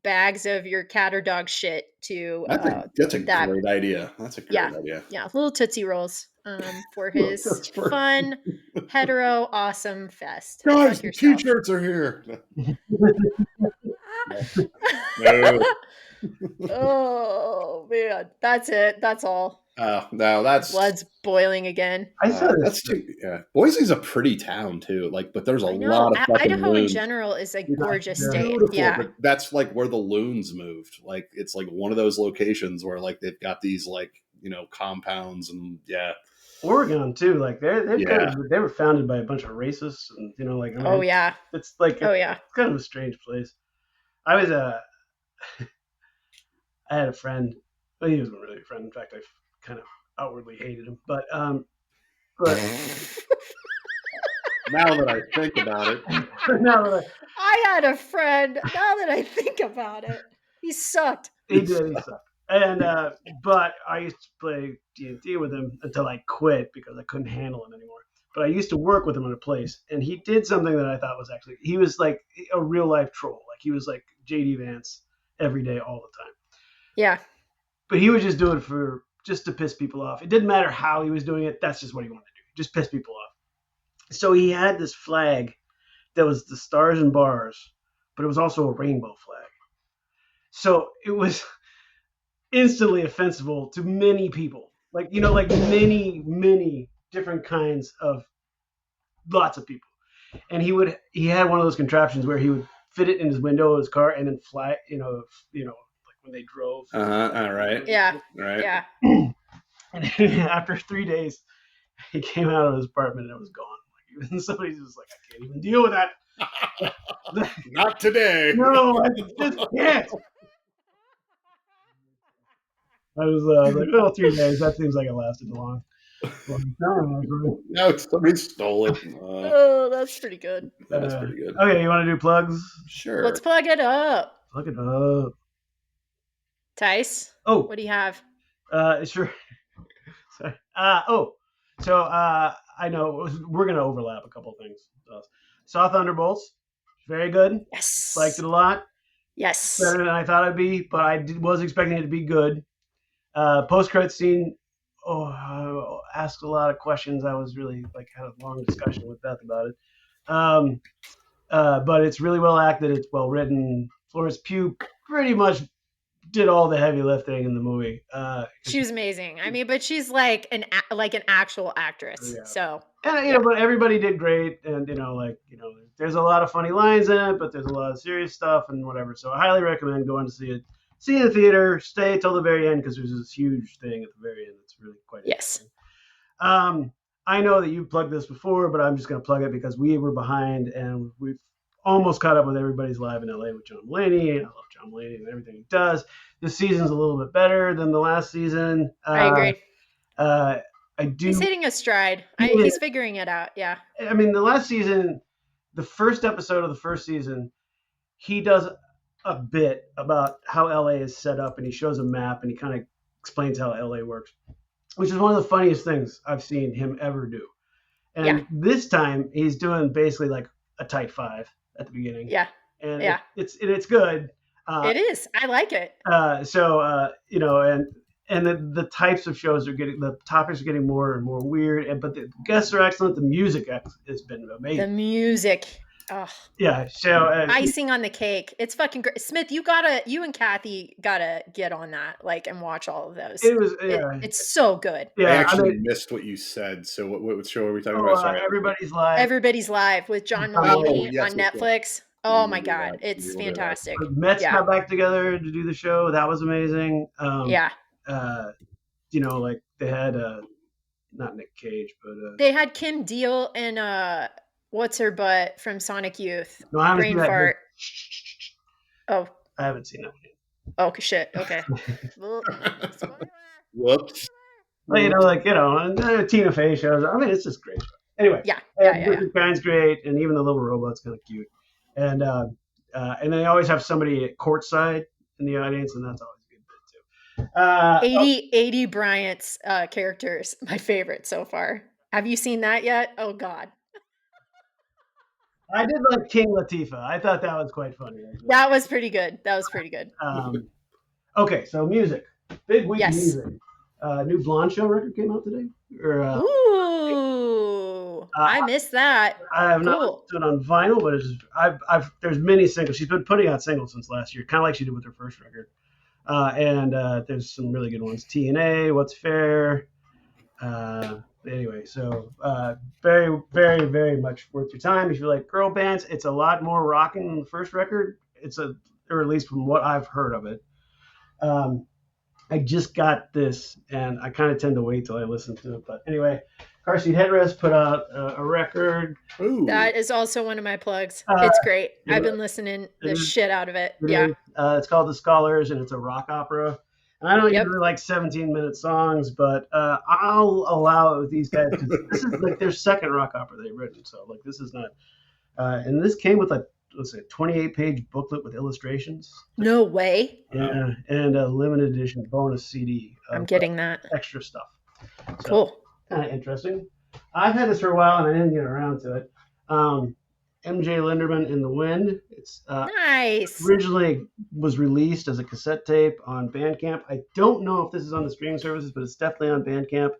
bags of your cat or dog shit to that's a great idea. That's a great idea. Yeah, little Tootsie Rolls for his fun hetero awesome fest. Guys, the t-shirts are here. No. Oh man, that's it. That's all. No, that's blood's boiling again. I said that's too. Yeah, Boise's a pretty town too. Like, but there's a lot of Idaho loons. In general is a gorgeous state. Beautiful, yeah, but that's like where the loons moved. Like, it's like one of those locations where like they've got these like compounds and Oregon too. Like they were founded by a bunch of racists and like. I mean, it's like it's kind of a strange place. I was I had a friend. Well, he wasn't really a friend. In fact, I kind of outwardly hated him. But now that I think about it, I had a friend. Now that I think about it, he sucked. He did. He sucked. And but I used to play D&D with him until I quit because I couldn't handle him anymore. But I used to work with him in a place, and he did something that I thought was he was like a real life troll. Like he was like JD Vance every day, all the time. Yeah. But he would just do it just to piss people off. It didn't matter how he was doing it. That's just what he wanted to do. Just piss people off. So he had this flag that was the stars and bars, but it was also a rainbow flag. So it was instantly offensive to many people. Like many, many different kinds of lots of people. And he had one of those contraptions where he would fit it in his window of his car and then fly, like when they drove. All right. Yeah. Right. Yeah. And after 3 days, he came out of his apartment and it was gone. Like somebody's just like, I can't even deal with that. Not today. No, I just can't. I was like, oh, 3 days. That seems like it lasted long. No, somebody stole it. Oh, that's pretty good. That's pretty good. Okay, you want to do plugs? Sure. Let's plug it up. Plug it up. Tice. Oh. What do you have? Sure. Sorry. So I know we're going to overlap a couple things. Saw Thunderbolts. Very good. Yes. Liked it a lot. Yes. Better than I thought it'd be, but I was expecting it to be good. Post-credit scene, asked a lot of questions. I was really had a long discussion with Beth about it. But it's really well acted. It's well written. Florence Pugh pretty much did all the heavy lifting in the movie. She was amazing. I mean, but she's like an actual actress. Yeah. So And but everybody did great, and there's a lot of funny lines in it, but there's a lot of serious stuff and whatever. So I highly recommend going to see it. See it in the theater. Stay till the very end because there's this huge thing at the very end that's really quite interesting. I know that you plugged this before, but I'm just going to plug it because we were behind and we've almost caught up with Everybody's Live in LA with John Mulaney. I love John Mulaney and everything he does. This season's a little bit better than the last season. I agree. I do. He's hitting a stride. He's figuring it out. Yeah. I mean, the last season, the first episode of the first season, he does a bit about how LA is set up, and he shows a map, and he kind of explains how LA works, which is one of the funniest things I've seen him ever do. And this time, he's doing basically like a tight five at the beginning. Yeah. And it's good. It is. I like it. And the types of shows the topics are getting more and more weird, but the guests are excellent. The music has been amazing. The music. Oh. Yeah. So icing on the cake. It's fucking great. Smith, you and Kathy gotta get on that, and watch all of those. It's so good. Yeah. I actually missed what you said. So what show are we talking about? Sorry. Everybody's Live. Everybody's Live with John Mulaney on Netflix. Oh my God, it's fantastic. The Mets got back together to do the show. That was amazing. They had not Nick Cage, but they had Kim Deal and what's her butt from Sonic Youth. No, I haven't Brain fart. Oh, I haven't seen that one yet. Oh shit. Okay. Whoops. Well, Tina Fey shows. I mean, it's just great. Anyway, the guy's great, and even the little robot's kind of cute. And they always have somebody at courtside in the audience, and that's always a good bit too. 80 Bryant's characters, my favorite so far. Have you seen that yet? Oh God. I did like King Latifah. I thought that was quite funny. Actually. That was pretty good. Okay, so music. Big week of music. New Blonde Show record came out today. Ooh, I missed that. I have not done it on vinyl, but there's many singles. She's been putting out singles since last year, kind of like she did with her first record. And there's some really good ones. T&A, What's Fair. Anyway, so very, very, very much worth your time. If you like girl bands, it's a lot more rocking than the first record. Or at least from what I've heard of it. I just got this, and I kind of tend to wait till I listen to it. But anyway, Car Seat Headrest put out a record. Ooh. That is also one of my plugs. It's great. I've been listening the shit out of it. It's called The Scholars, and it's a rock opera. And I don't usually like 17-minute songs, but I'll allow it with these guys because this is like their second rock opera they've written. So this is not. And this came with a 28-page booklet with illustrations. No way. Yeah, and a limited edition bonus CD. I'm getting that extra stuff. So, cool. Kind of interesting. I've had this for a while and I didn't get around to it. MJ Linderman in the Wind. It's nice. Originally was released as a cassette tape on Bandcamp. I don't know if this is on the streaming services, but it's definitely on Bandcamp.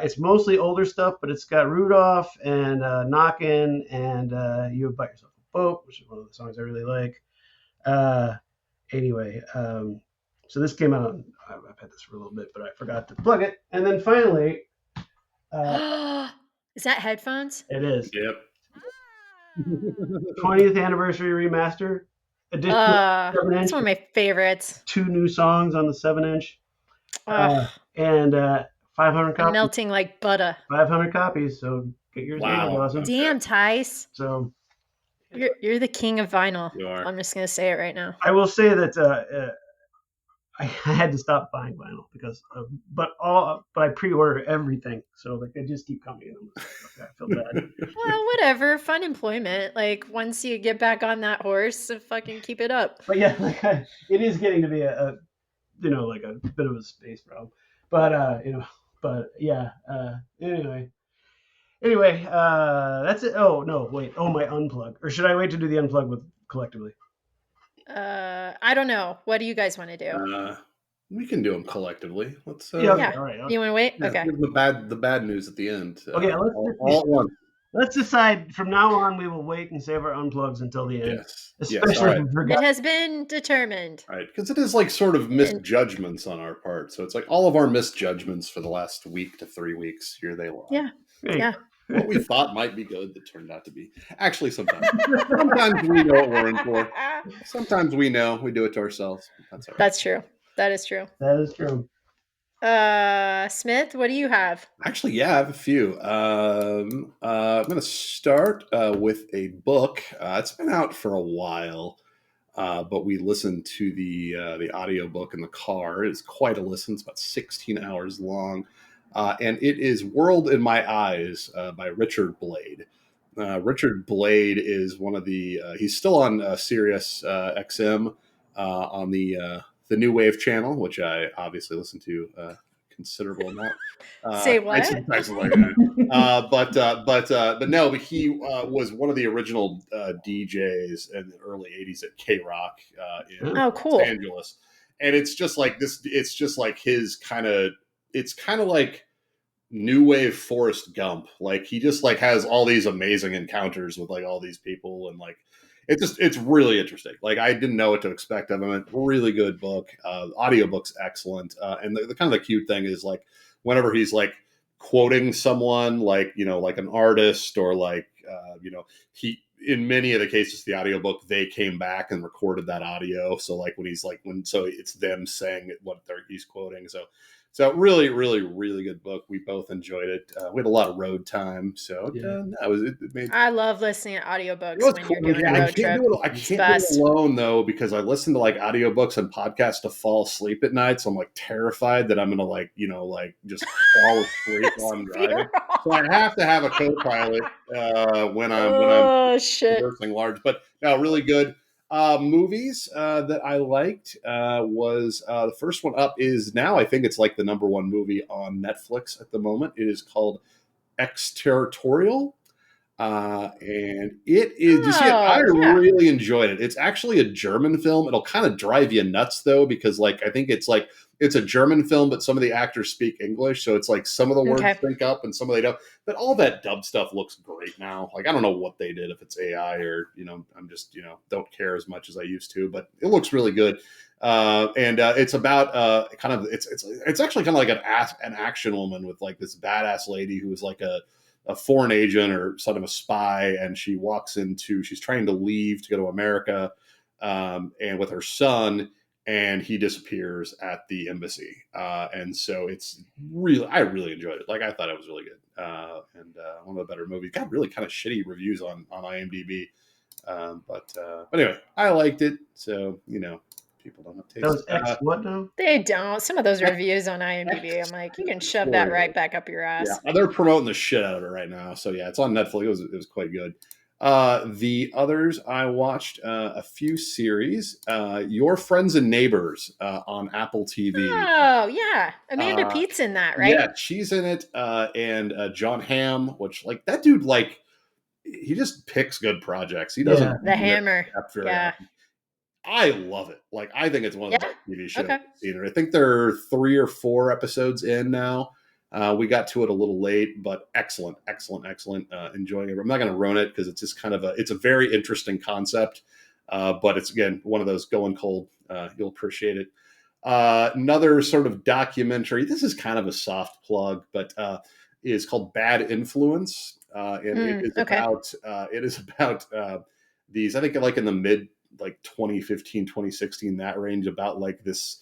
It's mostly older stuff, but it's got Rudolph and Knockin' and You Have Bought Yourself a Boat, which is one of the songs I really like. Anyway, so this came out on, I've had this for a little bit, but I forgot to plug it. And then finally... is that headphones? It is. Yep. 20th anniversary remaster. That's one of my favorites. 2 new songs on the 7-inch. And 500 copies. I'm melting like butter. 500 copies, so get yours. Wow. Awesome. Damn, Tice. So you're the king of vinyl. You are. I'm just gonna say it right now. I will say that I had to stop buying vinyl because, but I pre-order everything, so they just keep coming in. Okay, I feel bad. Well, whatever. Fun employment. Once you get back on that horse, fucking keep it up. But yeah, it is getting to be a bit of a space problem. But yeah. Anyway, that's it. Oh no, wait. Oh, my unplug. Or should I wait to do the unplug with collectively? I don't know. What do you guys want to do? We can do them collectively. Let's. Okay. All right. You want to wait? Yeah, okay. The bad news at the end. Okay. All at once. Let's decide from now on. We will wait and save our unplugs until the end. Yes. Especially if we It forgot. has been determined. All right, because it is like sort of misjudgments on our part. So it's like all of our misjudgments for the last week to 3 weeks. Here they lie. Yeah. Yeah. What we thought might be good that turned out to be. Actually, sometimes. Sometimes we know what we're in for. Sometimes we know. We do it to ourselves. That's all right. That's true. That is true. That is true. Smith, what do you have? Actually, yeah, I have a few. I'm going to start with a book. It's been out for a while, but we listened to the audiobook in the car. It's quite a listen. It's about 16 hours long. And it is World in My Eyes by Richard Blade. Richard Blade is one of the, he's still on Sirius XM on the New Wave channel, which I obviously listen to considerable amount. Say what? But no, but he was one of the original DJs in the early '80s at K Rock in cool. Los Angeles, and it's just like this. It's just like his kind of. It's kind of like new wave Forrest Gump. Like he just like has all these amazing encounters with like all these people, and like it's really interesting. Like I didn't know what to expect of him. A really good book. Audiobook's excellent. And the kind of the cute thing is like whenever he's like quoting someone, like like an artist or like he in many of the cases the audiobook they came back and recorded that audio. So like when he's like so it's them saying what he's quoting. So really, really, really good book. We both enjoyed it. We had a lot of road time, so I love listening to audiobooks when cool. you're doing a road trip. I can't do it alone though because I listen to like audiobooks and podcasts to fall asleep at night. So I'm like terrified that I'm gonna like just fall asleep while I'm driving. So I have to have a co-pilot when I'm conversing large. But no, really good. Movies that I liked was the first one up is now I think it's like the number one movie on Netflix at the moment. It is called Exterritorial. And it is, you see it, I really enjoyed it. It's actually a German film. It'll kind of drive you nuts though, because like, I think it's a German film, but some of the actors speak English. So it's like some of the words sync up and some of they don't, but all that dub stuff looks great now. Like, I don't know what they did, if it's AI or, I'm just, don't care as much as I used to, but it looks really good. And it's about it's actually kind of like an action woman with like this badass lady who is like a foreign agent or sort of a spy, and she's trying to leave to go to America, and with her son, and he disappears at the embassy. And so I really enjoyed it. Like I thought it was really good. And one of the better movies. Got really kind of shitty reviews on IMDb. But anyway, I liked it. So, people don't have taste. That was what now? They don't. Some of those reviews on IMDb, I'm like, you can shove that right back up your ass. Yeah, they're promoting the shit out of it right now. So yeah, it's on Netflix. It was quite good. The others I watched a few series. Your Friends and Neighbors on Apple TV. Oh yeah, Amanda Pete's in that, right? Yeah, she's in it. And John Hamm, which like that dude, like he just picks good projects. He doesn't the Hammer. Yeah. I love it. Like, I think it's one of the best TV shows I've seen. I think there are 3 or 4 episodes in now. We got to it a little late, but excellent. Enjoying it. I'm not going to ruin it because it's just kind of it's a very interesting concept. But it's, again, one of those going cold. You'll appreciate it. Another sort of documentary. This is kind of a soft plug, but is called Bad Influence. And it is about these, I think like in the mid, like 2015, 2016, that range, about like this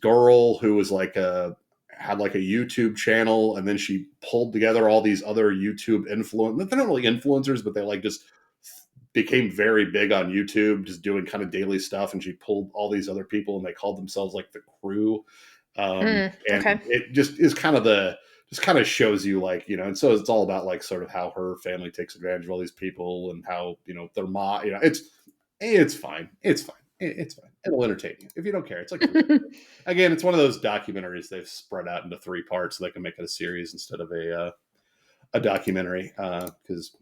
girl who was had like a YouTube channel, and then she pulled together all these other YouTube influencers. They're not really influencers, but they like just became very big on YouTube, just doing kind of daily stuff. And she pulled all these other people, and they called themselves like the Crew. And it just is kind of shows you like, and so it's all about like sort of how her family takes advantage of all these people and how, their mom, it's fine. It's fine. It'll entertain you. If you don't care, it's like, again, it's one of those documentaries they've spread out into 3 parts so they can make it a series instead of a documentary. Because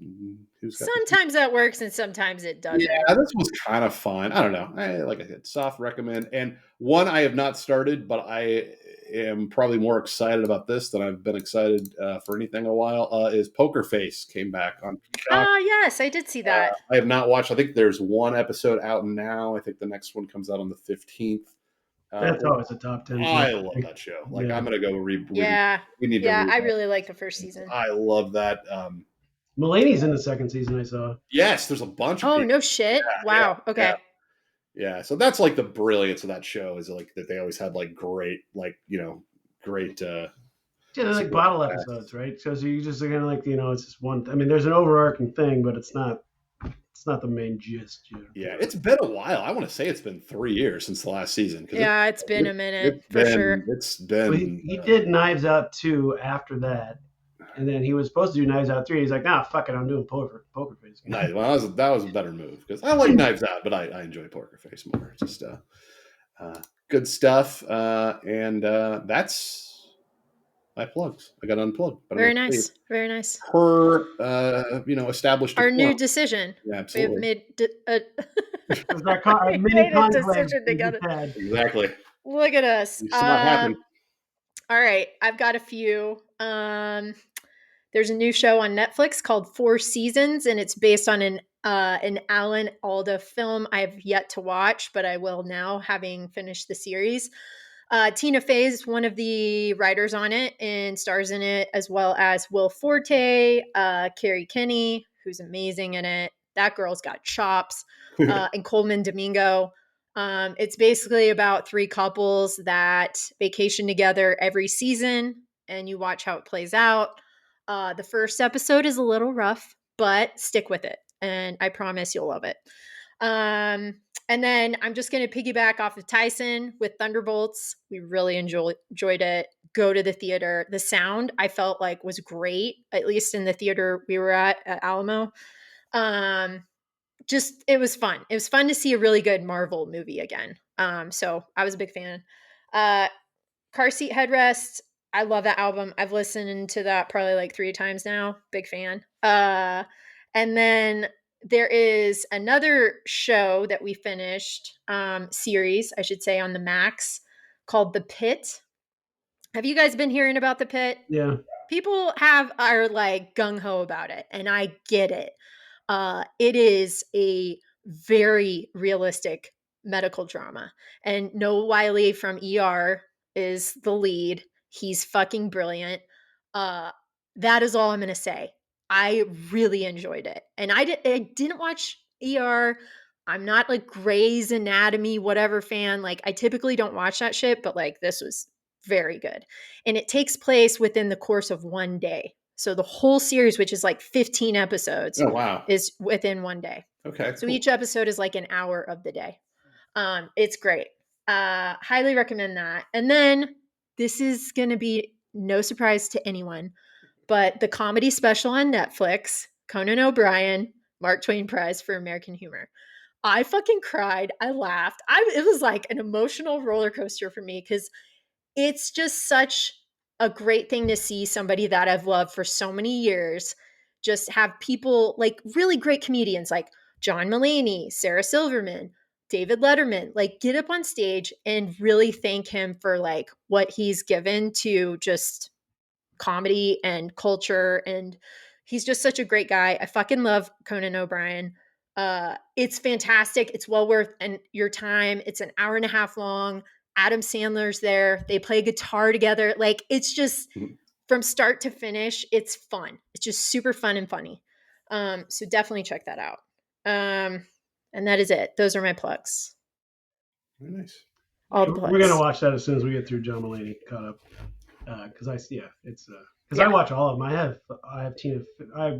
sometimes that works and sometimes it doesn't. Yeah, this was kind of fun. I don't know. Like I said, soft recommend. And one I have not started, but am probably more excited about this than I've been excited for anything in a while. Is Poker Face came back on Peacock. Oh, yes, I did see that. I have not watched. I think there's one episode out now. I think the next one comes out on the 15th. That's always a top 10 show. I love that show. Like, Yeah. I'm gonna go Yeah. We need to. Yeah, I really like the first season. I love that. Mulaney's in the second season. I saw. Yes, there's a bunch of Oh, people. no shit. Yeah, wow. yeah, okay. Yeah, so that's like the brilliance of that show is like that they always had like great, like, great. Yeah, they're like bottle episodes, right? So you just kind of like, it's just one. I mean, there's an overarching thing, but it's not the main gist. Yeah, it's been a while. I want to say it's been 3 years since the last season. Yeah, it's been a minute for sure. It's been. Well, he did Knives Out 2 after that, and then he was supposed to do Knives Out 3. He's like, nah, fuck it, I'm doing Poker Face. Nice. Well, that was a better move because I like Knives Out, but I enjoy Poker Face more. Just good stuff, and that's my plugs. I got unplugged. But very nice. Very nice. Per established our new decision. Yeah, absolutely. We have made a decision together. Exactly. Look at us. All right, I've got a few. There's a new show on Netflix called 4 Seasons, and it's based on an Alan Alda film I have yet to watch, but I will now, having finished the series. Tina Fey is one of the writers on it and stars in it, as well as Will Forte, Carrie Kinney, who's amazing in it. That girl's got chops, and Coleman Domingo. It's basically about 3 couples that vacation together every season, and you watch how it plays out. The first episode is a little rough, but stick with it, and I promise you'll love it. And then I'm just going to piggyback off of Tyson with Thunderbolts. We really enjoyed it. Go to the theater. The sound I felt like was great, at least in the theater we were at Alamo. It was fun. It was fun to see a really good Marvel movie again. So I was a big fan. Car Seat Headrest. I love that album. I've listened to that probably like 3 times now. Big fan. And then there is another show that we finished, series, I should say, on the Max called The Pit. Have you guys been hearing about The Pit? Yeah. People are like gung-ho about it, and I get it. It is a very realistic medical drama. And Noah Wiley from ER is the lead. He's fucking brilliant. That is all I'm going to say. I really enjoyed it. And I didn't watch ER. I'm not like Grey's Anatomy, whatever fan. Like, I typically don't watch that shit, but like this was very good. And it takes place within the course of one day. So the whole series, which is like 15 episodes, is within one day. Okay. So each episode is like an hour of the day. It's great. Highly recommend that. And then this is going to be no surprise to anyone, but the comedy special on Netflix, Conan O'Brien, Mark Twain Prize for American Humor. I fucking cried. I laughed. It was like an emotional roller coaster for me because it's just such a great thing to see somebody that I've loved for so many years just have people like really great comedians like John Mulaney, Sarah Silverman, David Letterman, like get up on stage and really thank him for like what he's given to just comedy and culture. And he's just such a great guy. I fucking love Conan O'Brien. It's fantastic. It's well worth your time. It's an hour and a half long. Adam Sandler's there. They play guitar together. Like, it's just from start to finish, it's fun. It's just super fun and funny. So definitely check that out. And that is it. Those are my plugs. Very nice. All the plugs. We're gonna watch that as soon as we get through John Mulaney caught up. Because I watch all of them. I have Tina.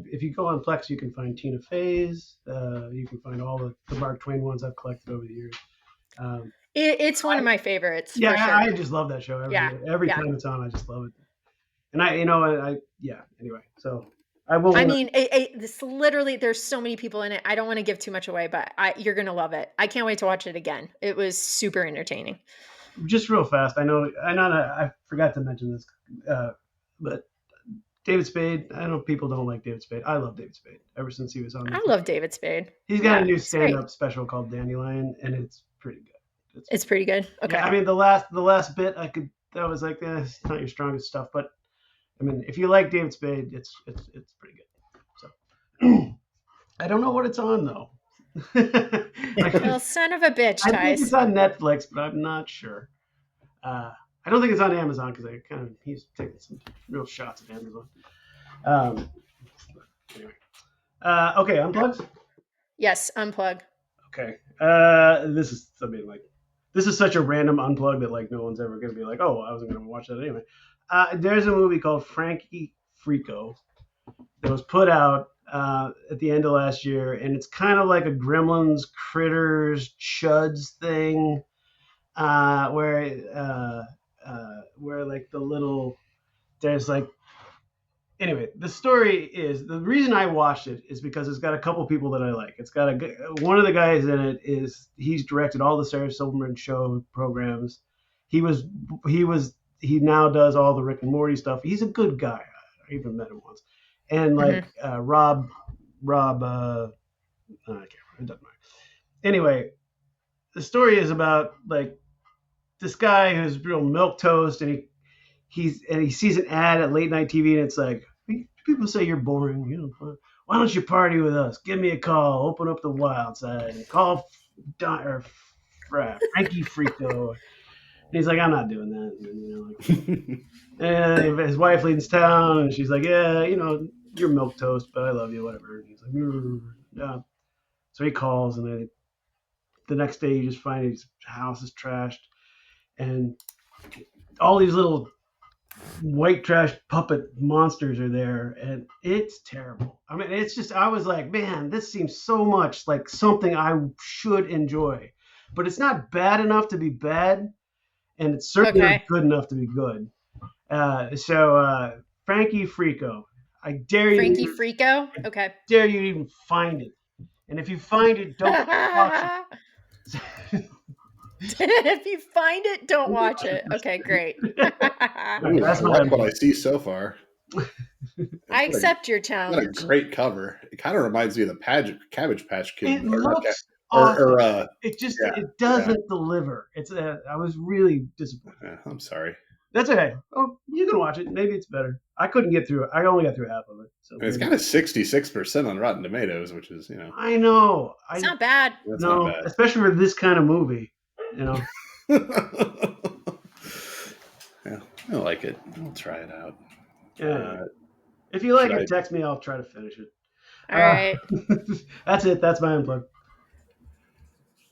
If you go on Plex, you can find Tina Fey's. You can find all the Mark Twain ones I've collected over the years. It's one of my favorites. Yeah, for sure. I just love that show. Every time it's on, I just love it. And anyway. So I will. I mean, this literally, there's so many people in it. I don't want to give too much away, but you're gonna love it. I can't wait to watch it again. It was super entertaining. Just real fast. I forgot to mention this, but David Spade. I know people don't like David Spade. I love David Spade ever since he was on. I love David Spade. He's got a new stand-up special called Dandelion, and it's pretty good. It's pretty good. Okay. Yeah, I mean, the last bit I could that was like, it's not your strongest stuff. But I mean, if you like David Spade, it's pretty good. So I don't know what it's on though. Well, son of a bitch, I think it's Tice. on Netflix, but I'm not sure. I don't think it's on Amazon because he's taking some real shots at Amazon. Anyway, okay, unplugged. Yes, unplug. Okay, this is such a random unplug that like no one's ever gonna be like, oh, I wasn't gonna watch that anyway. There's a movie called Frankie Frico that was put out at the end of last year, and it's kind of like a Gremlins, Critters, Chuds thing, where like the little there's like anyway, the story is the reason I watched it is because it's got a couple people that I like. It's got one of the guys in it is he's directed all the Sarah Silverman show programs. He was he now does all the Rick and Morty stuff. He's a good guy. I even met him once. And like Rob, I can't remember. It doesn't matter. Anyway, the story is about like this guy who's real milk toast, and he sees an ad at late night TV, and it's like, people say you're boring. Why don't you party with us? Give me a call. Open up the wild side and call Frankie Frico. And he's like, I'm not doing that. And his wife leaves town, and she's like, yeah, you're milk toast, but I love you, whatever. And he's like, yeah. So he calls, and then the next day you just find his house is trashed, and all these little white trash puppet monsters are there, and it's terrible. I mean, it's just, I was like, man, this seems so much like something I should enjoy, but it's not bad enough to be bad, and it's certainly not good enough to be good. So Frankie Frico, I dare you. Frankie Frico? Okay. Dare you even find it. And if you find it, don't watch it. If you find it, don't watch it. Okay, great. That's what I see so far. I accept your challenge. What a great cover. It kind of reminds me of the Cabbage Patch Kid. It looks awesome. It doesn't deliver. I was really disappointed. I'm sorry. That's okay. Oh, you can watch it. Maybe it's better. I couldn't get through it. I only got through half of it. So it's got a 66% on Rotten Tomatoes, which is, I know. It's not bad. No, not bad. Especially for this kind of movie. Yeah, I like it. I'll try it out. Yeah. If you like it, text me. I'll try to finish it. All right. That's it. That's my unplug.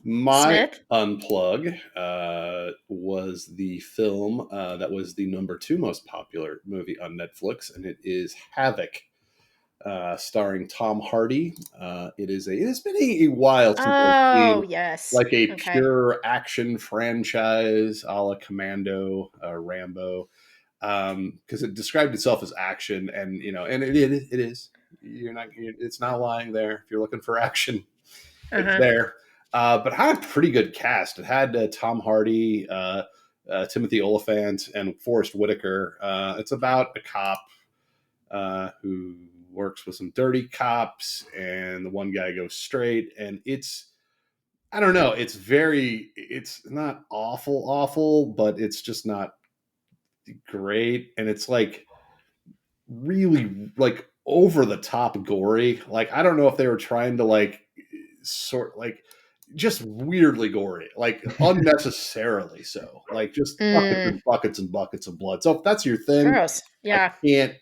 My unplug was the film that was the number 2 most popular movie on Netflix, and it is Havoc, starring Tom Hardy. It's been a while since I've seen like a pure action franchise a la Commando, Rambo, because it described itself as action, and and it is. It's not lying there. If you're looking for action, it's there. But it had a pretty good cast. It had Tom Hardy, Timothy Olyphant, and Forrest Whitaker. It's about a cop who works with some dirty cops, and the one guy goes straight. And I don't know, it's not awful, but it's just not great. And it's like really like over the top gory. Like, I don't know if they were trying to just weirdly gory, like unnecessarily so, like just buckets and buckets and buckets of blood. So if that's your thing, gross. Yeah, I can't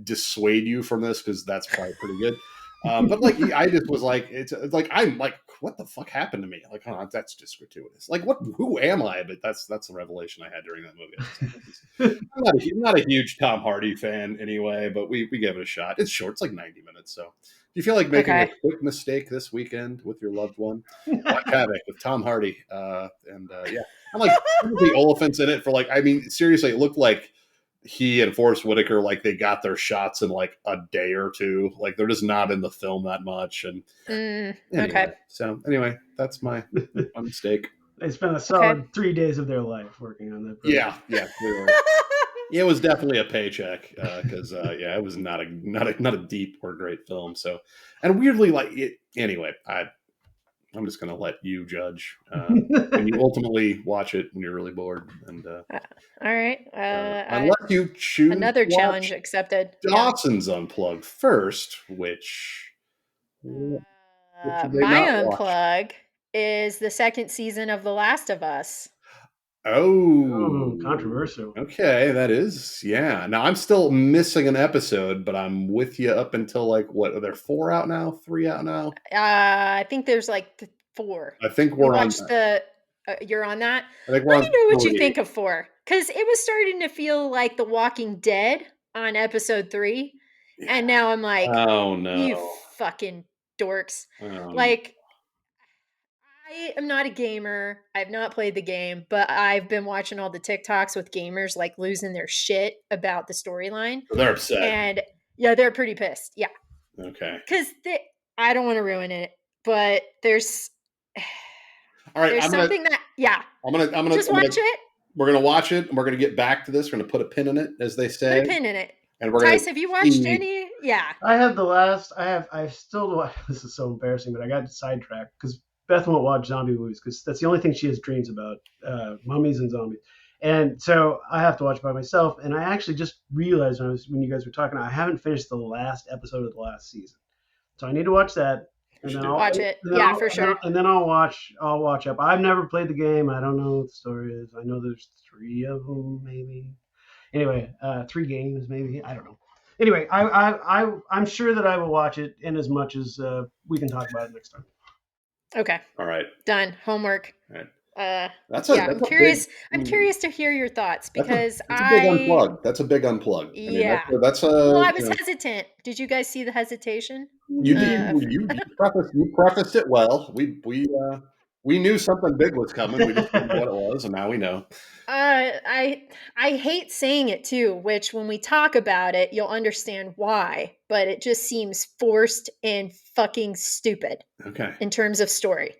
dissuade you from this because that's probably pretty good. But like, I just was like, it's like, I'm like, what the fuck happened to me? Like, oh, that's just gratuitous. Like, who am I? But that's the revelation I had during that movie. I'm not a huge Tom Hardy fan anyway, but we gave it a shot. It's short. It's like 90 minutes. So if you feel like making a quick mistake this weekend with your loved one, watch Havoc with Tom Hardy. Yeah, I'm like, the Oliphants in it for like, I mean, seriously, it looked like he and Forrest Whitaker, like they got their shots in like a day or two. Like they're just not in the film that much. And So anyway, that's my mistake. They spent a solid 3 days of their life working on that project. Yeah. It was definitely a paycheck because it was not a deep or great film. So, and weirdly, like it anyway. I'm just going to let you judge. And you ultimately watch it when you're really bored. And all right. unless you choose another to watch challenge accepted. Dawson's Unplugged first, which should they My not watch? unplug is the second season of The Last of Us. Oh, controversial. Okay, that is, yeah. Now I'm still missing an episode, but I'm with you up until like what? Are there 4 out now? 3 out now? I think there's like 4. I think We we're on. watched the. You're on that. I think Let we're me on know what you 3. think of 4, because it was starting to feel like The Walking Dead on episode 3, and now I'm like, oh no, you fucking dorks! Like, I am not a gamer. I've not played the game, but I've been watching all the TikToks with gamers like losing their shit about the storyline. they're upset, and yeah, they're pretty pissed. Yeah, okay, because I don't want to ruin it, but there's all right. there's something that I'm gonna just watch it. We're gonna watch it, and we're gonna get back to this. We're gonna put a pin in it, as they say. Put a pin in it. And we're Tice, gonna have you watched any? Yeah, I have the last. I still. This is so embarrassing, but I got sidetracked because Beth won't watch zombie movies because that's the only thing she has dreams about, mummies and zombies. And so I have to watch it by myself. And I actually just realized when you guys were talking, I haven't finished the last episode of the last season, so I need to watch that. And then I'll watch it. For sure. And then I'll watch up. I've never played the game. I don't know what the story is. I know there's 3 of them, maybe. Anyway, 3 games, maybe. I don't know. Anyway, I'm sure that I will watch it in as much as we can talk about it next time. Okay. All right. Done. Homework. All right. I'm curious. I'm curious to hear your thoughts because that's a big unplug. That's a big unplug. Yeah. I mean, that's a. Well, I was hesitant. Did you guys see the hesitation? You did. You prefaced it well. We knew something big was coming. We just didn't know what it was, and now we know. I hate saying it too, which when we talk about it, you'll understand why. But it just seems forced and fucking stupid. Okay. In terms of story.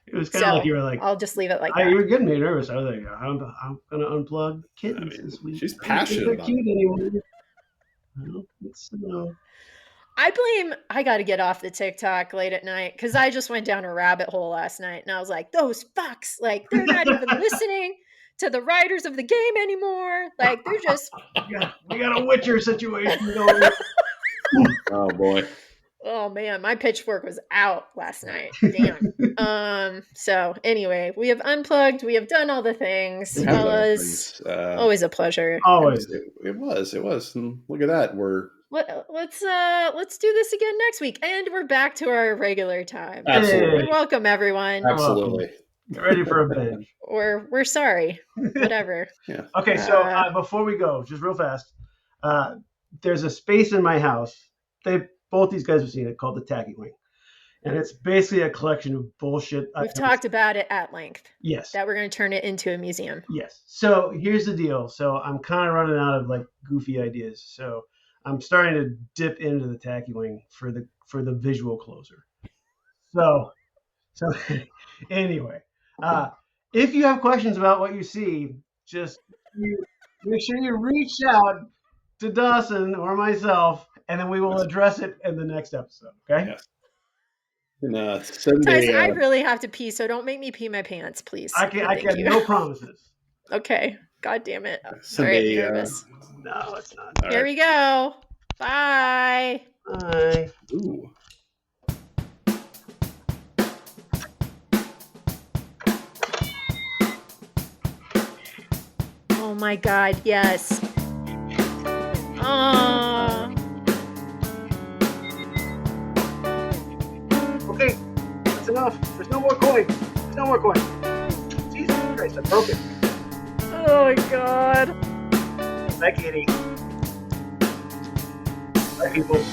It was kind of like you were like. I'll just leave it like that. You were getting me nervous. I was like, I'm going to unplug kittens this week. She's passionate about it. Anymore. I don't think so. I got to get off the TikTok late at night because I just went down a rabbit hole last night and I was like, those fucks, like they're not even listening to the writers of the game anymore. Like they're just. We got a Witcher situation going. Oh boy. Oh man, my pitchfork was out last night. Damn. So anyway, we have unplugged. We have done all the things. Fellas, always a pleasure. Always. It was. And look at that. Let's do this again next week, and we're back to our regular time. Absolutely. You're welcome, everyone. Absolutely. Get ready for a binge. Or we're sorry. Whatever. Yeah. Okay, so before we go, just real fast, there's a space in my house. Both these guys have seen it, called the Tacky Wing. And it's basically a collection of bullshit. We've talked about it at length. Yes. That we're going to turn it into a museum. Yes. So here's the deal. So I'm kind of running out of like goofy ideas. So I'm starting to dip into the Tacky Wing for the visual closer. So anyway, if you have questions about what you see, just make sure you reach out to Dawson or myself, and then we will address it in the next episode. Okay? Yes. Guys, I really have to pee, so don't make me pee my pants, please. I can no promises. Okay. God damn it. All right, nervous. No, it's not. Here we go. Bye. Bye. Ooh. Oh my God, yes. Oh. Okay, that's enough. There's no more coin. Jesus Christ, I broke it. Oh my God. Bye, Katie. Bye, people.